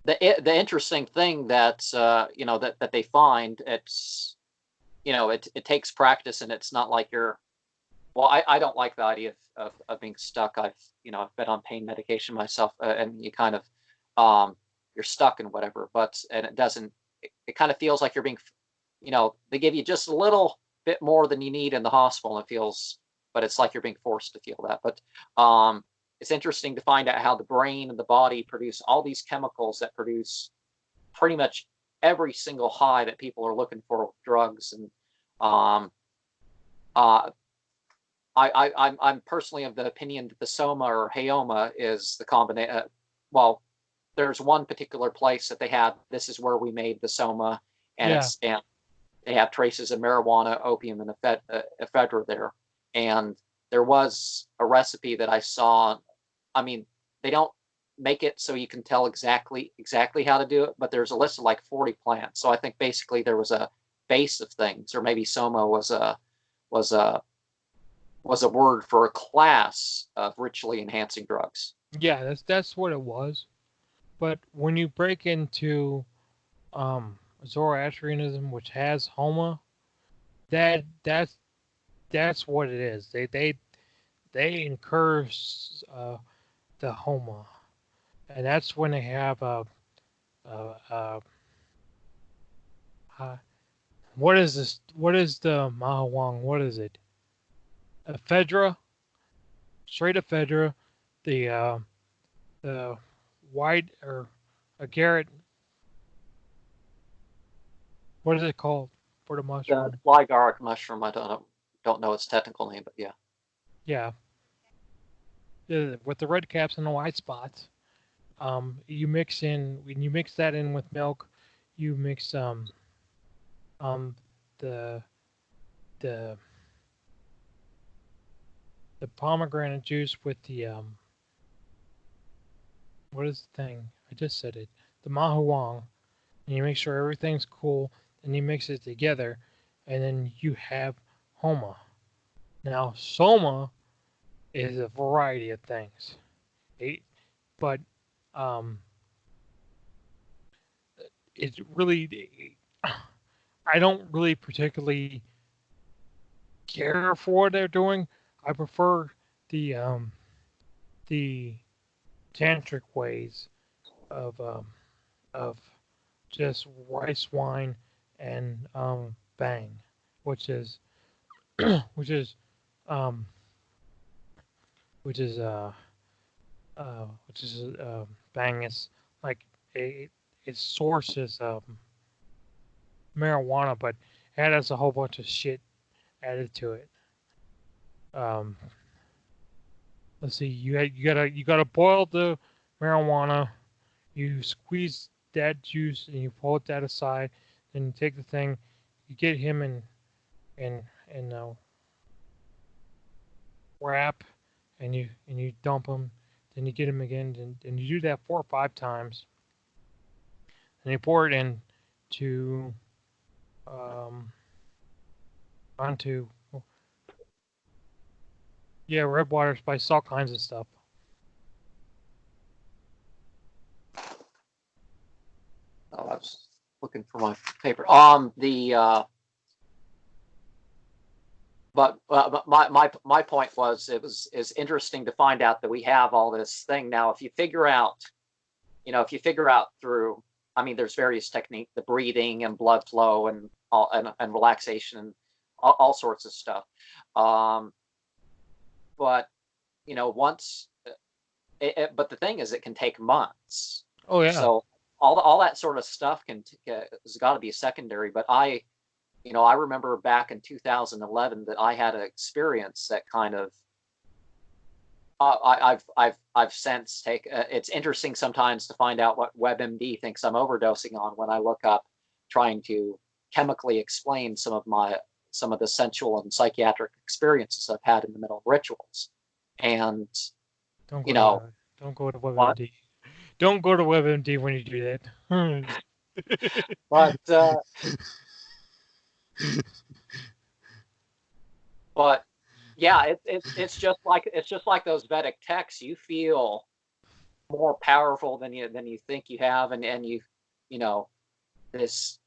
the interesting thing that that they find, it's it takes practice, and it's not like you're well, I don't like the idea of being stuck. I've been on pain medication myself, and you kind of you're stuck and whatever. But and it doesn't. It kind of feels like you're being, they give you just a little bit more than you need in the hospital. And it feels, but it's like you're being forced to feel that. But it's interesting to find out how the brain and the body produce all these chemicals that produce pretty much every single high that people are looking for with drugs. And um, uh, I'm personally of the opinion that the soma or hayoma is the combination. Well, there's one particular place that they have. This is where we made the soma, and Yeah, it's and they have traces of marijuana, opium, and ephedra there. And there was a recipe that I saw. I mean, they don't make it so you can tell exactly how to do it, but there's a list of like 40 plants. So I think basically there was a base of things, or maybe soma was a word for a class of ritually enhancing drugs. Yeah, that's what it was. But when you break into Zoroastrianism, which has Homa, that's what it is. They incur the Homa, and that's when they have a what is this? What is the Mahawang? What is it? Ephedra, straight ephedra, the white or a Garrett. What is it called for the The mushroom? ligaric mushroom, I don't know its technical name, but yeah. Yeah, with the red caps and the white spots. You mix in when you mix that in with milk, you mix um the the the pomegranate juice with the what is the thing? I just said it. The mahuang, and you make sure everything's cool, and you mix it together, and then you have homa. Now soma is a variety of things, but um, it really I don't really particularly care for what they're doing. I prefer the um, the tantric ways of just rice wine and bang, which is which is um, which is bang is like a, its source is marijuana, but it has a whole bunch of shit added to it. Um, let's see, you gotta boil the marijuana. You squeeze that juice and you pull that aside. Then you take the thing, you get him in wrap, and you dump him. Then you get him again, and you do that 4 or 5 times. And you pour it into um, onto yeah, red water spice, all kinds of stuff. Oh, I was looking for my paper. But my point was is interesting to find out that we have all this thing now. If you figure out, through, I mean, there's various techniques, the breathing and blood flow and all and relaxation and all sorts of stuff. But once, but the thing is, it can take months. Oh yeah. So all that sort of stuff has got to be secondary. But I remember back in 2011 that I had an experience that kind of I've since take. It's interesting sometimes to find out what WebMD thinks I'm overdosing on when I look up trying to chemically explain some of the sensual and psychiatric experiences I've had in the middle of rituals. And Don't go you know to don't go to what, WebMD. Don't go to WebMD when you do that. but but yeah, it's just like those Vedic texts. You feel more powerful than you think you have, and you know this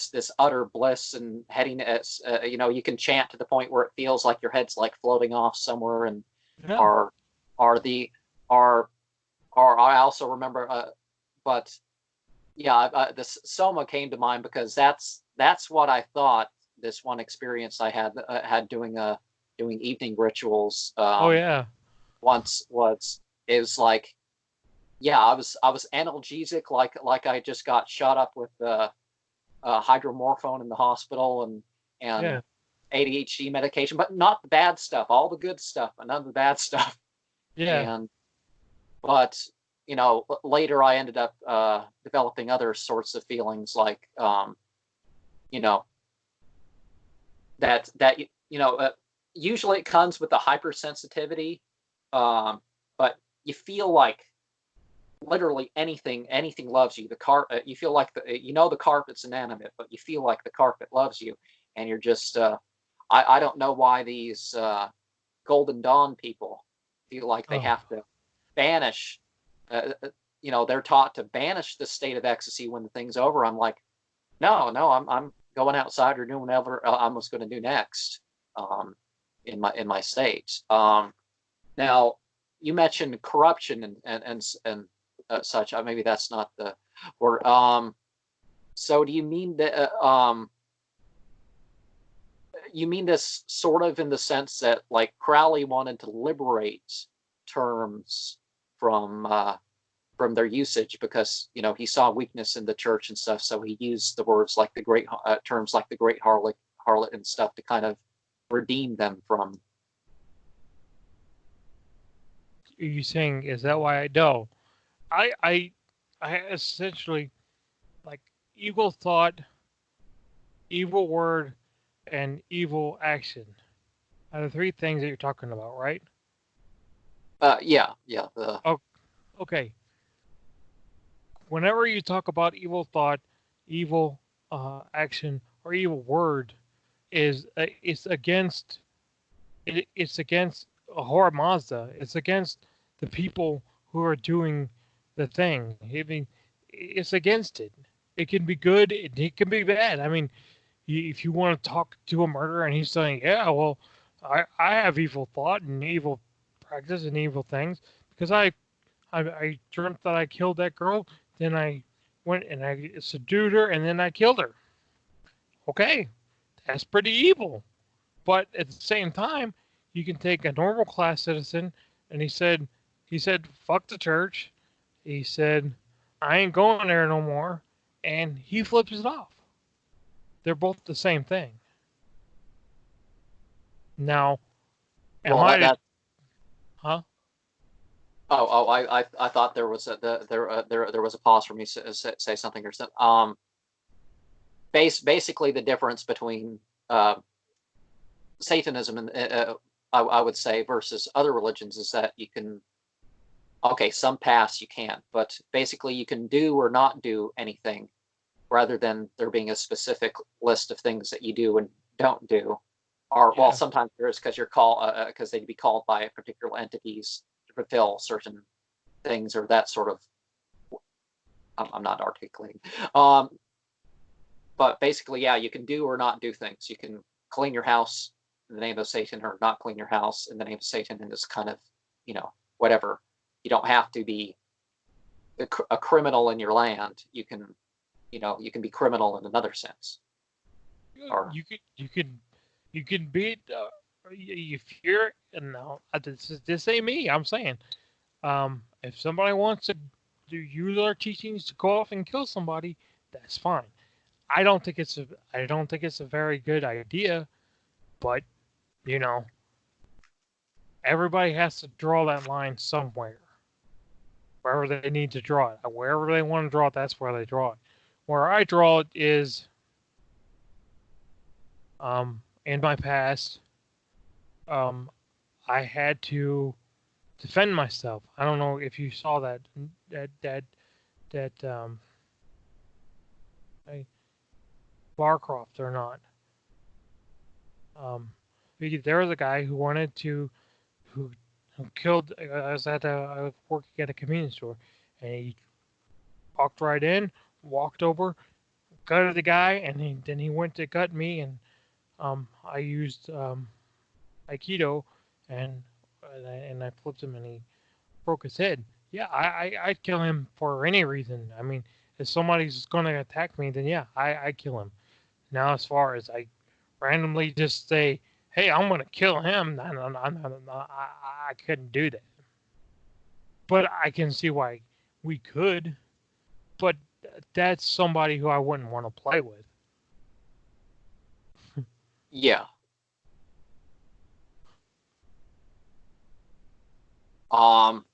this utter bliss and headiness. You can chant to the point where it feels like your head's like floating off somewhere, and Yeah. are the are I also remember, but yeah, this Soma came to mind because that's what I thought. This one experience I had doing evening rituals Oh yeah. once was, it was like, yeah, I was analgesic, like I just got shot up with hydromorphone in the hospital, and Yeah. ADHD medication, but not the bad stuff, all the good stuff, but none of the bad stuff. Yeah. And but later I ended up developing other sorts of feelings, like that usually it comes with a hypersensitivity, but you feel like literally anything loves you. You feel like the carpet's inanimate, but you feel like the carpet loves you, and you're just I don't know why these Golden Dawn people feel like they Oh, have to banish. They're taught to banish the state of ecstasy when the thing's over. I'm like, no, I'm going outside or doing whatever I was going to do next, in my state. Now, you mentioned corruption and such. Maybe that's not the word. So do you mean that? You mean this sort of in the sense that, like, Crowley wanted to liberate terms from their usage because he saw weakness in the church and stuff, so he used the words like the great terms like the great harlot and stuff to kind of redeem them from. are you saying is that why I know? I essentially like evil thought, evil word, and evil action are the three things that you're talking about, right? Yeah. Oh, okay. Whenever you talk about evil thought, evil action, or evil word, it's against Ahura Mazda. It's against the people who are doing the thing. I mean, it's against it. It can be good. It can be bad. I mean, if you want to talk to a murderer and he's saying, "Yeah, well, I have evil thought and evil practice and evil things because I dreamt that I killed that girl, then I went and I subdued her, and then I killed her." Okay, that's pretty evil. But at the same time, you can take a normal class citizen, and he said, "Fuck the church." He said, "I ain't going there no more," and he flips it off. They're both the same thing. Now, am Well, I the that huh? I thought there was there was a pause for me to say something or something. Basically the difference between Satanism and I would say versus other religions is that you can, okay, some paths you can't, but basically you can do or not do anything rather than there being a specific list of things that you do and don't do. Or, well, Yeah. sometimes there is because you're called because they'd be called by particular entities to fulfill certain things or that sort of. I'm not articulating. Um, but basically, yeah, you can do or not do things. You can clean your house in the name of Satan or not clean your house in the name of Satan, and it's kind of, whatever. You don't have to be a criminal in your land. You can be criminal in another sense. Or You can beat if you're no this ain't me. I'm saying if somebody wants to use our teachings to go off and kill somebody, that's fine. I don't think it's a very good idea, but you know everybody has to draw that line somewhere, wherever they need to draw it. Wherever they want to draw it, that's where they draw it. Where I draw it is in my past, um, I had to defend myself. I don't know if you saw that that that Barcroft or not. Um, there was a guy who wanted to who who killed. I was working at a convenience store, and he walked right in, walked over, gutted the guy, and then he went to gut me, and I used Aikido, and and I flipped him, and he broke his head. Yeah, I'd kill him for any reason. I mean, if somebody's going to attack me, then yeah, I kill him. Now, as far as I randomly just say, "Hey, I'm going to kill him," no, I couldn't do that. But I can see why we could. But that's somebody who I wouldn't want to play with. yeah. Um,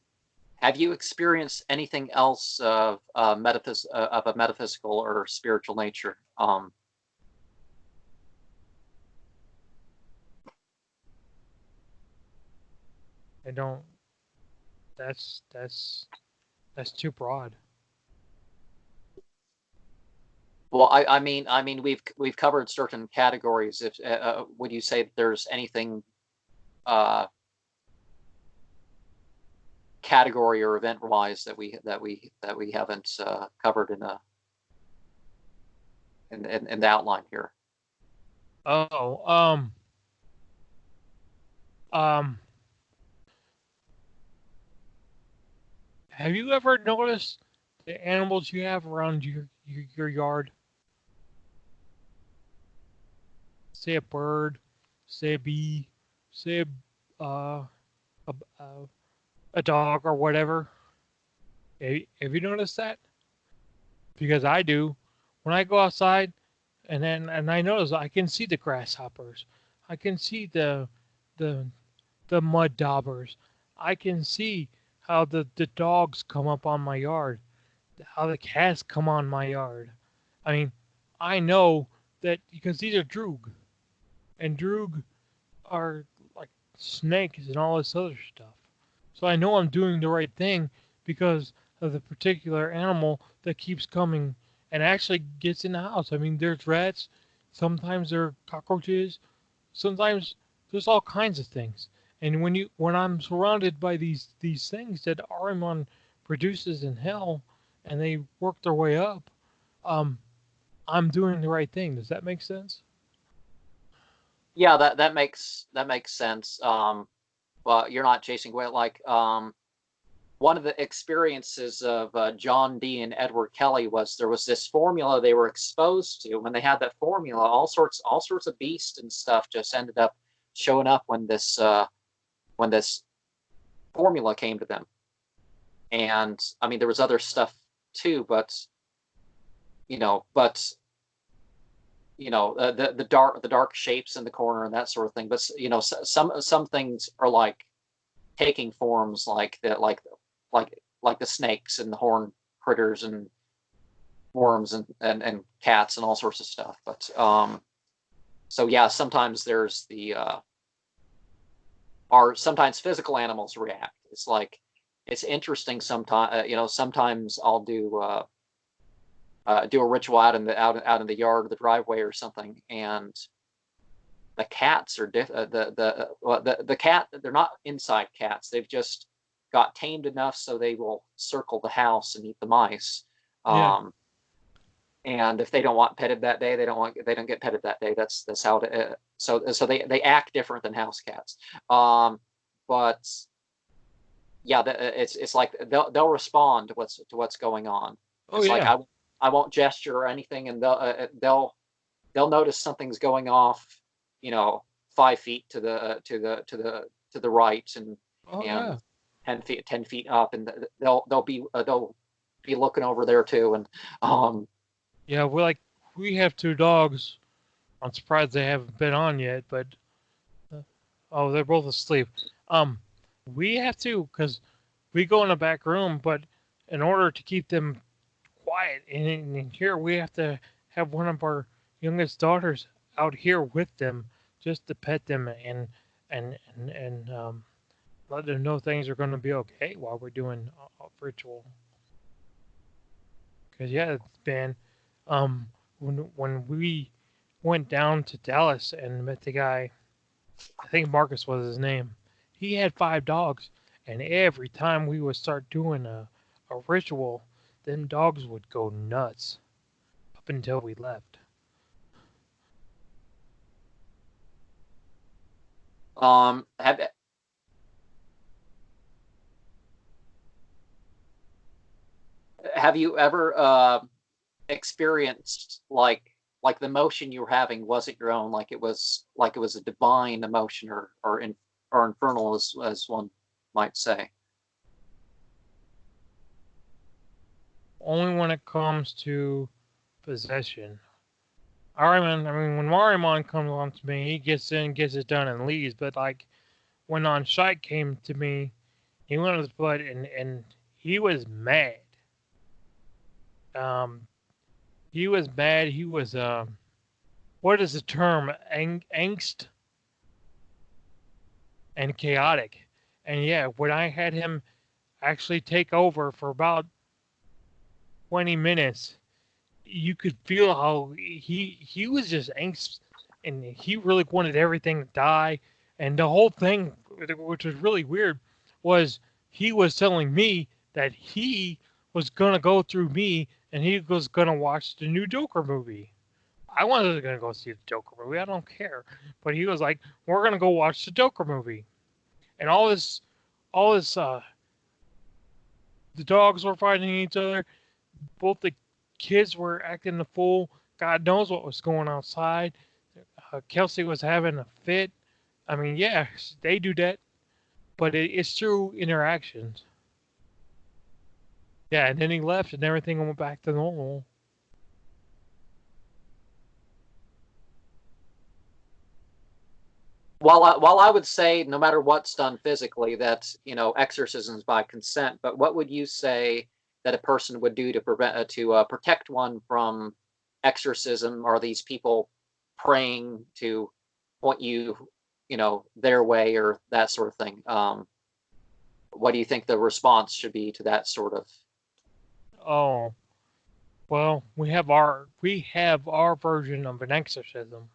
have you experienced anything else of of a metaphysical or spiritual nature? I don't. That's too broad. Well, I mean, we've covered certain categories. If would you say that there's anything category or event wise that we haven't covered in the outline here? Oh, um, have you ever noticed the animals you have around your yard? Say a bird, say a bee, say a, a, a dog or whatever. Have you noticed that? Because I do. When I go outside, and I notice I can see the grasshoppers, I can see the the mud daubers, I can see how the dogs come up on my yard, how the cats come on my yard. I mean, I know that because these are droog, and droog are like snakes and all this other stuff. So I know I'm doing the right thing because of the particular animal that keeps coming and actually gets in the house. I mean, there's rats, sometimes there are cockroaches, sometimes there's all kinds of things. And when I'm surrounded by these things that Ahriman produces in hell, and they work their way up, um, I'm doing the right thing. Does that make sense? Yeah, that makes sense. Well, you're not chasing away like one of the experiences of John Dee and Edward Kelly was there was this formula they were exposed to. When they had that formula, all sorts of beasts and stuff just ended up showing up when this formula came to them. And I mean, there was other stuff too, but you know, but the dark shapes in the corner and that sort of thing. But you know, some things are like taking forms like the snakes and the horned critters and worms and cats and all sorts of stuff. But so yeah, sometimes there's the are sometimes physical animals react. It's like it's interesting. Sometimes sometimes I'll do a ritual out in the yard or the driveway or something, and the cats are the cat. They're not inside cats. They've just got tamed enough so they will circle the house and eat the mice. Yeah. And if they don't want petted that day, they don't get petted that day. That's how it. So they act different than house cats. But yeah, it's like they'll respond to what's going on. Oh It's like yeah. I won't gesture or anything, and they'll notice something's going off, 5 feet to the right, Oh and yeah. 10 feet up, and they'll be looking over there too, and Yeah. We have two dogs. I'm surprised they haven't been on yet, but uh, oh, they're both asleep. Um, we have to because we go in the back room, but in order to keep them quiet in here, we have to have one of our youngest daughters out here with them just to pet them and let them know things are going to be okay while we're doing a ritual. Because yeah, it's been when we went down to Dallas and met the guy, I think Marcus was his name. He had 5 dogs, and every time we would start doing a ritual, them dogs would go nuts up until we left. um, have you ever experienced like the emotion you were having wasn't your own, like it was a divine emotion or infernal as one might say? Only when it comes to possession. I mean, when Marimon comes on to me, he gets in, gets it done, and leaves. But like when On Shite came to me, he went on his butt and he was mad. Um, he was mad. He was what is the term? Angst and chaotic. And yeah, when I had him actually take over for about 20 minutes, you could feel how he was just anxious, and he really wanted everything to die. And the whole thing, which was really weird, was he was telling me that he was gonna go through me and he was gonna watch the new Joker movie. I wasn't gonna go see the Joker movie. I don't care. But he was like, "We're gonna go watch the Joker movie," and all this, the dogs were fighting each other. Both the kids were acting the fool. God knows what was going outside. Kelsey was having a fit. I mean, yeah, they do that, but it's through interactions. Yeah, and then he left, and everything went back to normal. While I would say no matter what's done physically, that's exorcisms by consent. But what would you say that a person would do to protect one from exorcism? Are these people praying to point their way or that sort of thing? What do you think the response should be to that sort of? Oh, well, we have our version of an exorcism.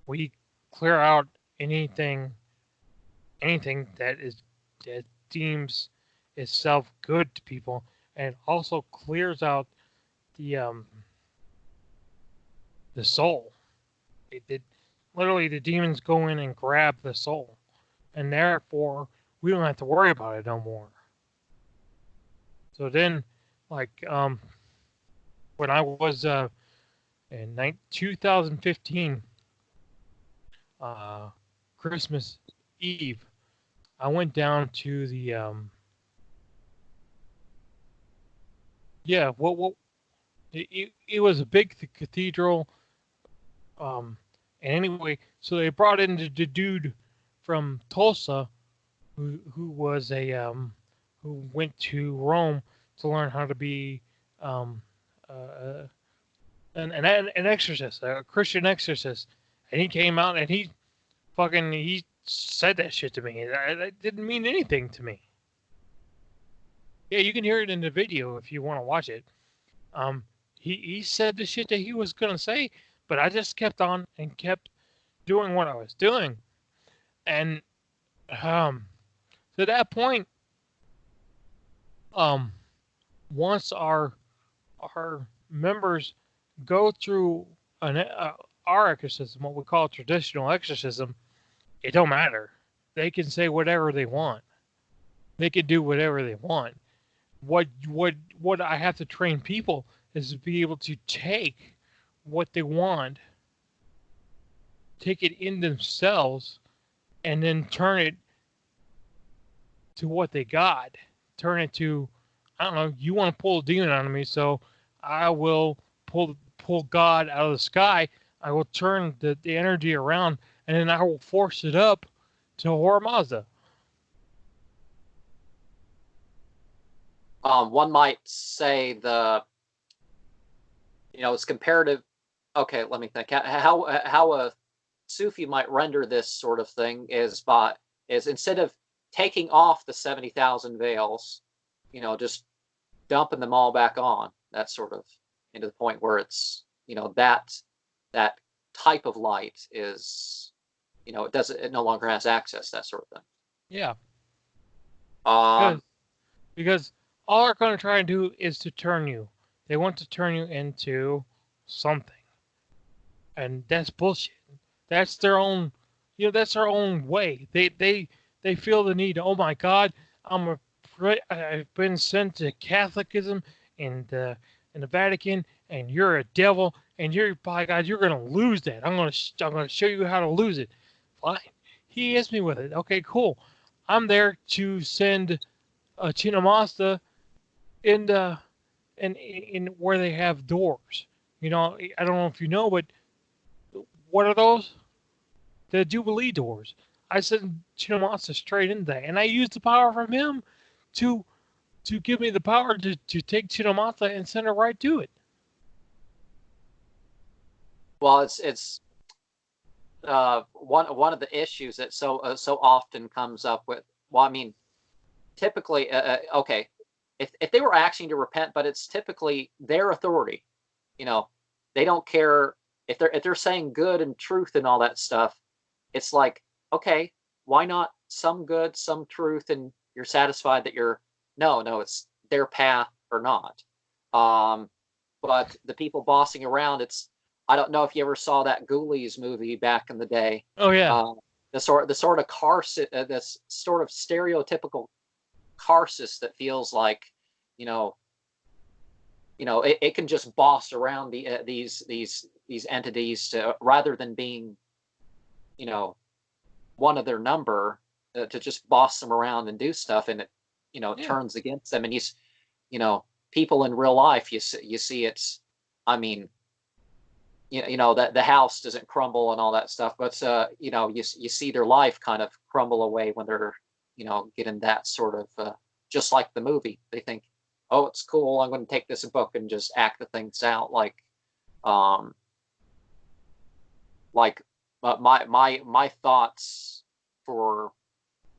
We clear out anything anything that deems itself good to people, and also clears out the um the soul. It literally, the demons go in and grab the soul, and therefore we don't have to worry about it no more. So then, like when I was in 2015, uh, Christmas Eve, I went down to the yeah, what it was a big cathedral. Um, and anyway, so they brought in the dude from Tulsa who was a who went to Rome to learn how to be um, uh, an exorcist, a Christian exorcist, and he came out and he said that shit to me. That didn't mean anything to me. Yeah, you can hear it in the video if you want to watch it. Um, he said the shit that he was gonna say, but I just kept on and kept doing what I was doing, and um, to that point, um, once our members go through our exorcism, what we call traditional exorcism, it don't matter. They can say whatever they want. They can do whatever they want. What I have to train people is to be able to take what they want, take it in themselves, and then turn it to what they got. Turn it to, I don't know, you want to pull a demon out of me, so I will pull God out of the sky. I will turn the energy around, and then I will force it up to Hormazda. One might say it's comparative. Okay, let me think. How a Sufi might render this sort of thing is instead of taking off the 70,000 veils, just dumping them all back on. That sort of into the point where it's that type of light is it no longer has access, that sort of thing. Yeah, Um, because because all they're going to try and do is to turn you. They want to turn you into something, and that's bullshit. That's their own, that's their own way. They feel the need. Oh my God, I've been sent to Catholicism and in the Vatican, and you're a devil, and by God, you're gonna lose that. I'm gonna show you how to lose it. Fine. He hits me with it. Okay, cool. I'm there to send Chinamasta in the in where they have doors. I don't know if you know, but what are those? The Jubilee doors. I sent Chinamasa straight into that, and I used the power from him to give me the power to take Chinamasa and send her right to it. well, it's one of the issues that so often comes up well, I mean, typically, okay, if they were asking to repent, but it's typically their authority. You know, they don't care if they're saying good and truth and all that stuff. It's like, okay, why not some good, some truth, and you're satisfied that you're no, it's their path or not. Um, but the people bossing around, it's I don't know if you ever saw that Ghoulies movie back in the day. Oh yeah, Uh, the sort of this sort of stereotypical Carsus that feels like, you know, it can just boss around these entities rather than being, you know, one of their number, to just boss them around and do stuff, and it, yeah, turns against them. And people in real life, you see it's, I mean, that the house doesn't crumble and all that stuff, but you see their life kind of crumble away when they're, getting that sort of, just like the movie. They think, oh, it's cool, I'm going to take this book and just act the things out, um like my thoughts for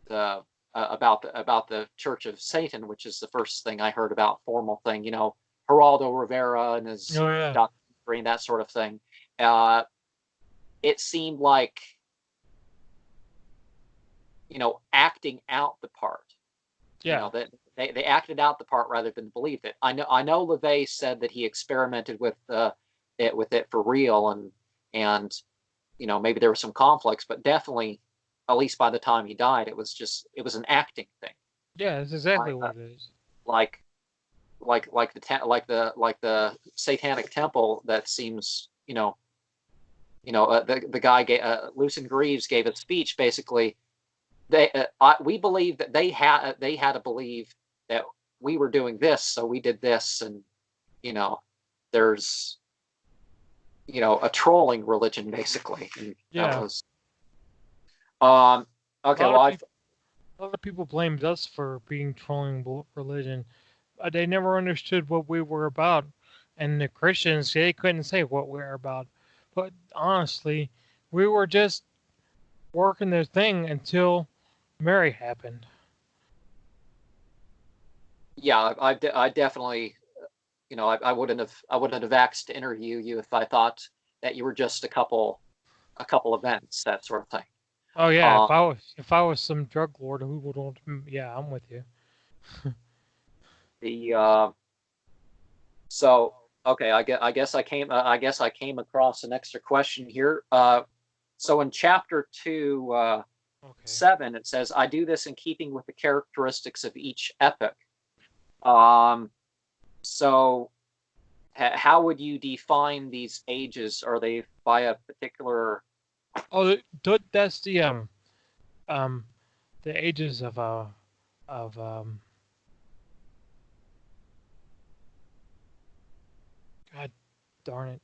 the about the Church of Satan, which is the first thing I heard about, formal thing, Geraldo Rivera and his oh yeah, documentary and that sort of thing. uh it seemed like, acting out the part, yeah, that they acted out the part rather than believed it. I know LaVey said that he experimented with it for real, and maybe there were some conflicts, but definitely, at least by the time he died, it was an acting thing. yeah. That's exactly Like what it is. like like the satanic temple that seems, the guy Lucien Greaves gave a speech basically. We believe that they had to believe that we were doing this, so we did this, and you know there's a trolling religion basically, and that Yeah, was um a okay. lot Well, of I people, a lot of people blamed us for being trolling religion. They never understood what we were about, and the Christians they couldn't say what we were about. But honestly, we were just working their thing until Mary happened. yeah, I definitely, I wouldn't have asked to interview you if I thought that you were just a couple events, that sort of thing. Oh yeah, Um, if I was some drug lord who would, yeah, I'm with you. the So, okay, I guess I came across an extra question here. So in chapter 2, Okay. 7, it says, "I do this in keeping with the characteristics of each epoch." Um, so, how would you define these ages? Are they by a particular? Oh, that's um the ages of God darn it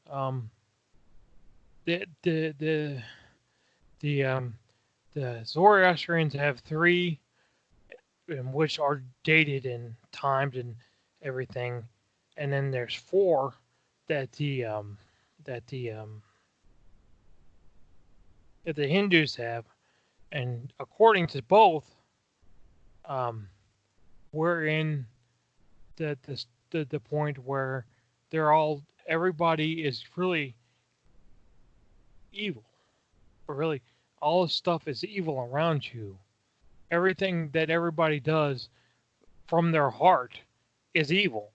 the the the the the Zoroastrians have three, which are dated and timed and everything, and then there's four that that the um, that the Hindus have, and according to both, um, we're in the point where they're all everybody is really evil, but really all this stuff is evil around you. Everything that everybody does from their heart is evil.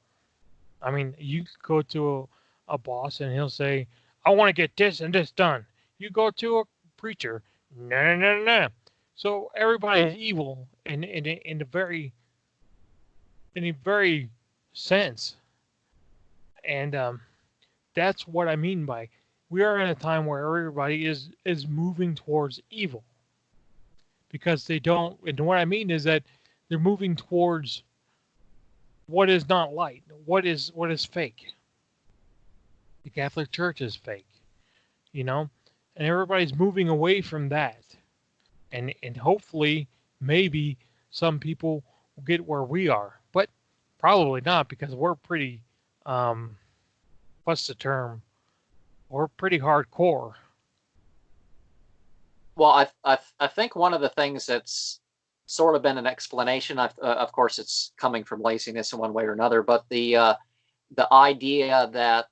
I mean, you go to a boss and he'll say, "I want to get this and this done." You go to a preacher, no, no, no, no. So everybody is evil in a very sense, and that's what I mean by we are in a time where everybody is moving towards evil because they don't. And what I mean is that they're moving towards what is not light, what is fake. The Catholic Church is fake, you know, and everybody's moving away from that. And hopefully, maybe some people will get where we are, but probably not because we're pretty. Um, what's the term? We're pretty hardcore. Well, I think one of the things that's sort of been an explanation. Of course, it's coming from laziness in one way or another, but the idea that,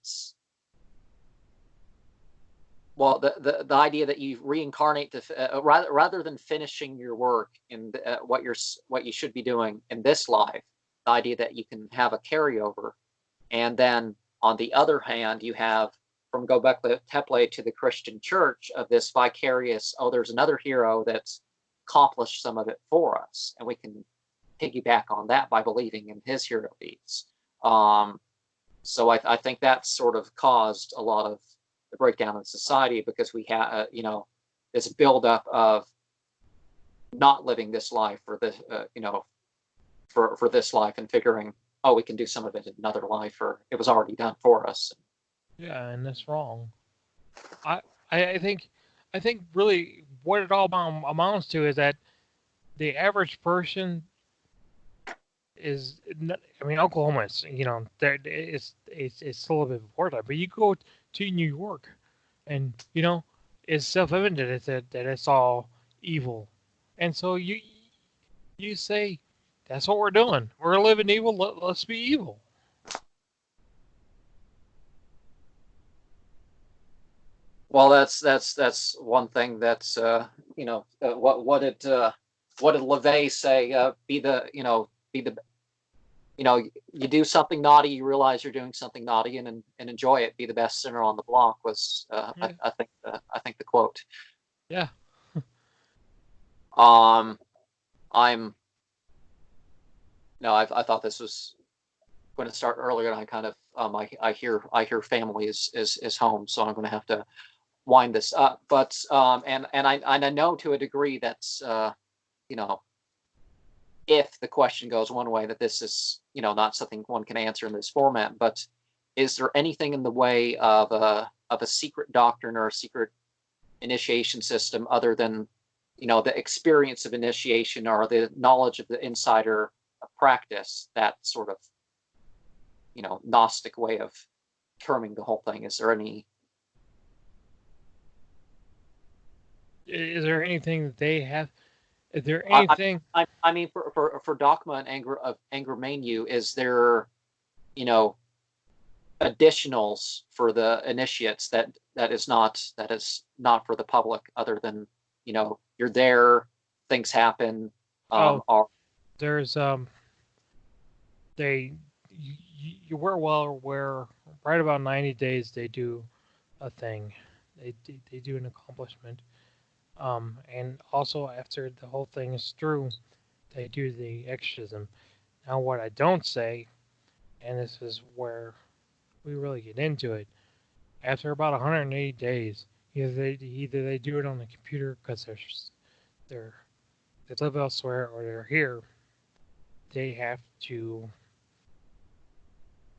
well, the idea that you reincarnate to rather than finishing your work in what you should be doing in this life, the idea that you can have a carryover, and then on the other hand, you have from Gobekli Tepe to the Christian Church of this vicarious. Oh, there's another hero that's accomplished some of it for us, and we can piggyback on that by believing in his hero deeds. So I think that sort of caused a lot of the breakdown in society, because we have, this buildup of not living this life for this, for this life, and figuring, oh, we can do some of it in another life, or it was already done for us. Yeah, and that's wrong. I think really what it all amounts to is that the average person is, I mean, Oklahoma is, it's still a bit important, but you go to New York, and it's self-evident that it's all evil, and so you say that's what we're doing. We're living evil. Let's be evil. Well, that's one thing. That's what did LaVey say? Be the you do something naughty, you realize you're doing something naughty, and enjoy it. Be the best sinner on the block was Yeah. I think the quote. Yeah. I'm no, I thought this was going to start earlier, and I kind of I hear family is home, so I'm going to have to wind this up. But and I know to a degree that's you know if the question goes one way, that this is not something one can answer in this format. But is there anything in the way of a secret doctrine or a secret initiation system other than the experience of initiation or the knowledge of the insider practice, that sort of Gnostic way of terming the whole thing? Is there any? Is there anything that they have? Is there anything? I mean, for Dakhma and Angra Mainyu, is there additionals for the initiates that is not for the public, other than you're there, things happen. There's they you were well aware, right about 90 days they do a thing, they do an accomplishment, and also after the whole thing is through, they do the exorcism. Now what I don't say, and this is where we really get into it, after about 180 days, either they do it on the computer because they're they live elsewhere, or they're here, they have to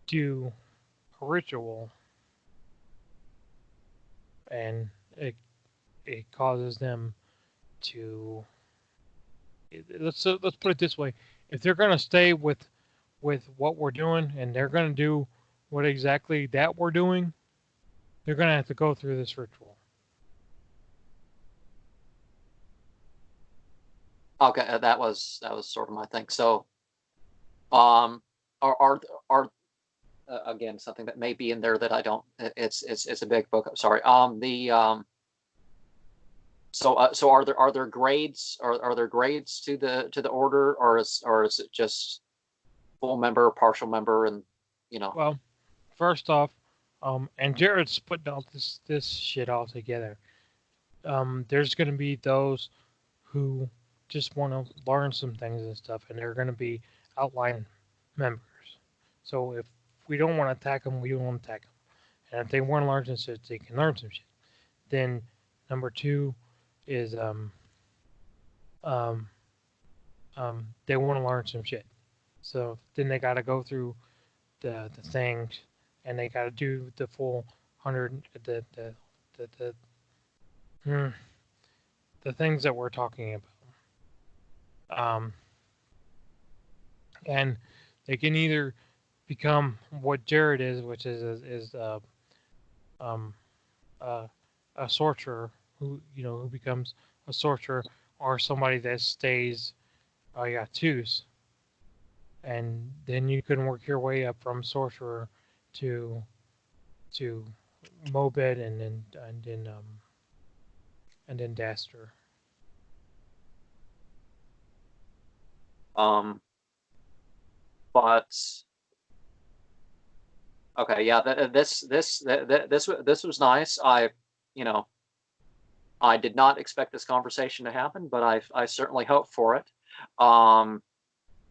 do a ritual, and it causes them to, let's put it this way: if they're going to stay with what we're doing, and they're going to do what exactly that we're doing, they're going to have to go through this ritual. Okay, that was sort of my thing. So, are again, something that may be in there that I don't. It's a big book. I'm sorry. So are there grades? Are there grades to the order, or is it just full member, partial member, and Well, first off, and Jared's putting all this shit all together. There's going to be those who just want to learn some things and stuff, and they're going to be outline members. So if we don't want to attack them, we won't attack them. And if they want to learn some shit, they can learn some shit. Then number two is they want to learn some shit. So then they got to go through the things, and they got to do the full 100 the the things that we're talking about. And they can either become what Jared is, which is a sorcerer who becomes a sorcerer, or somebody that stays Oh yeah, twos, and then you can work your way up from sorcerer to to Mobed, and then Dastur. Um, but okay, yeah, this was nice. You know, I did not expect this conversation to happen, but I certainly hope for it. Um,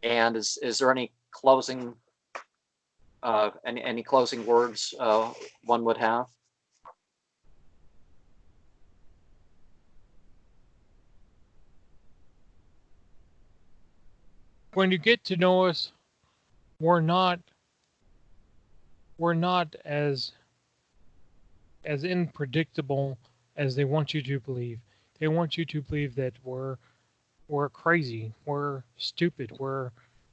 and is there any closing words one would have? When you get to know us, we're not we're not as unpredictable as they want you to believe. They want you to believe that we're crazy, we're stupid,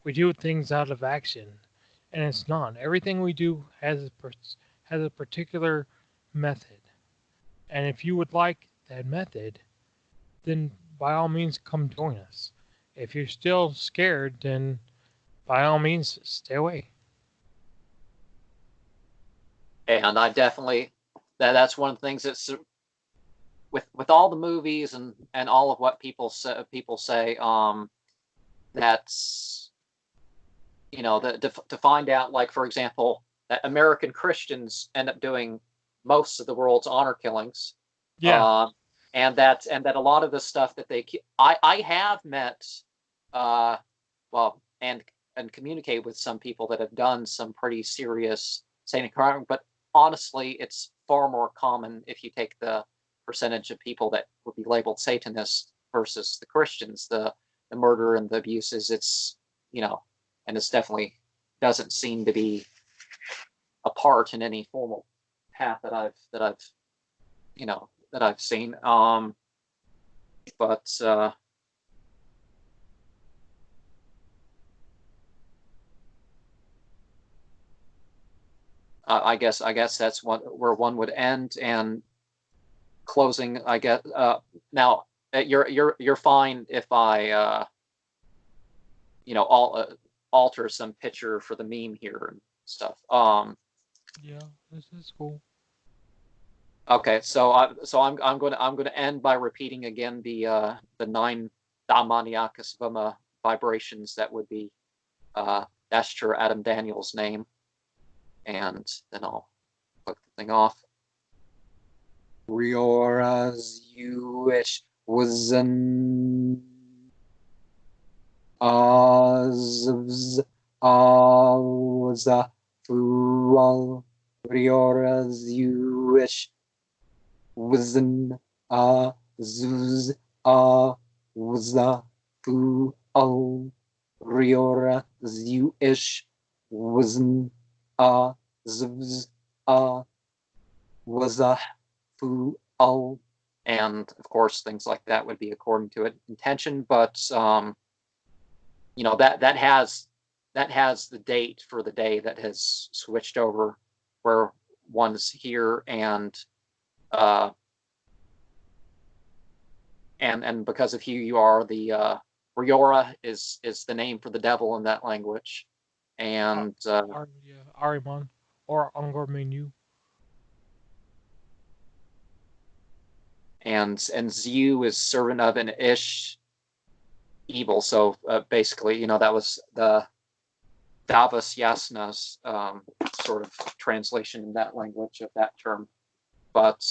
we do things out of action, and it's not. Everything we do has a particular method, and if you would like that method, then by all means come join us. If you're still scared, then by all means stay away. And I definitely that's one of the things that's with all the movies and all of what people say that's to find out, like, for example, that American Christians end up doing most of the world's honor killings, Yeah, uh, and that a lot of the stuff that I have met, uh, well, and communicate with some people that have done some pretty serious satanic crime, but honestly, it's far more common if you take the percentage of people that would be labeled Satanists versus the Christians, the murder and the abuses. It's and it's definitely doesn't seem to be a part in any formal path that I've seen. But I guess that's where one would end. And closing, I guess. Now you're fine if I all alter some picture for the meme here and stuff. yeah, this is cool. Okay, I'm going to end by repeating again the 9 Dhamaniakas Vima vibrations that would be Dastur Adam Daniel's name, and then I'll click the thing off. Rioras Yuish Wazan Azvz Awaza Fual Rioras Yuish Wazan Azvz Awaza Fual Riora Zuish Wazn Azvz Awaza Fual. And of course, things like that would be according to intention, but that has the date for the day that has switched over, where one's here, and because of who you are, the Riora is the name for the devil in that language, and Ahriman or Angra Mainyu. and Zu is servant of an Ish evil. So basically, that was the Davos Yasna's sort of translation in that language of that term. But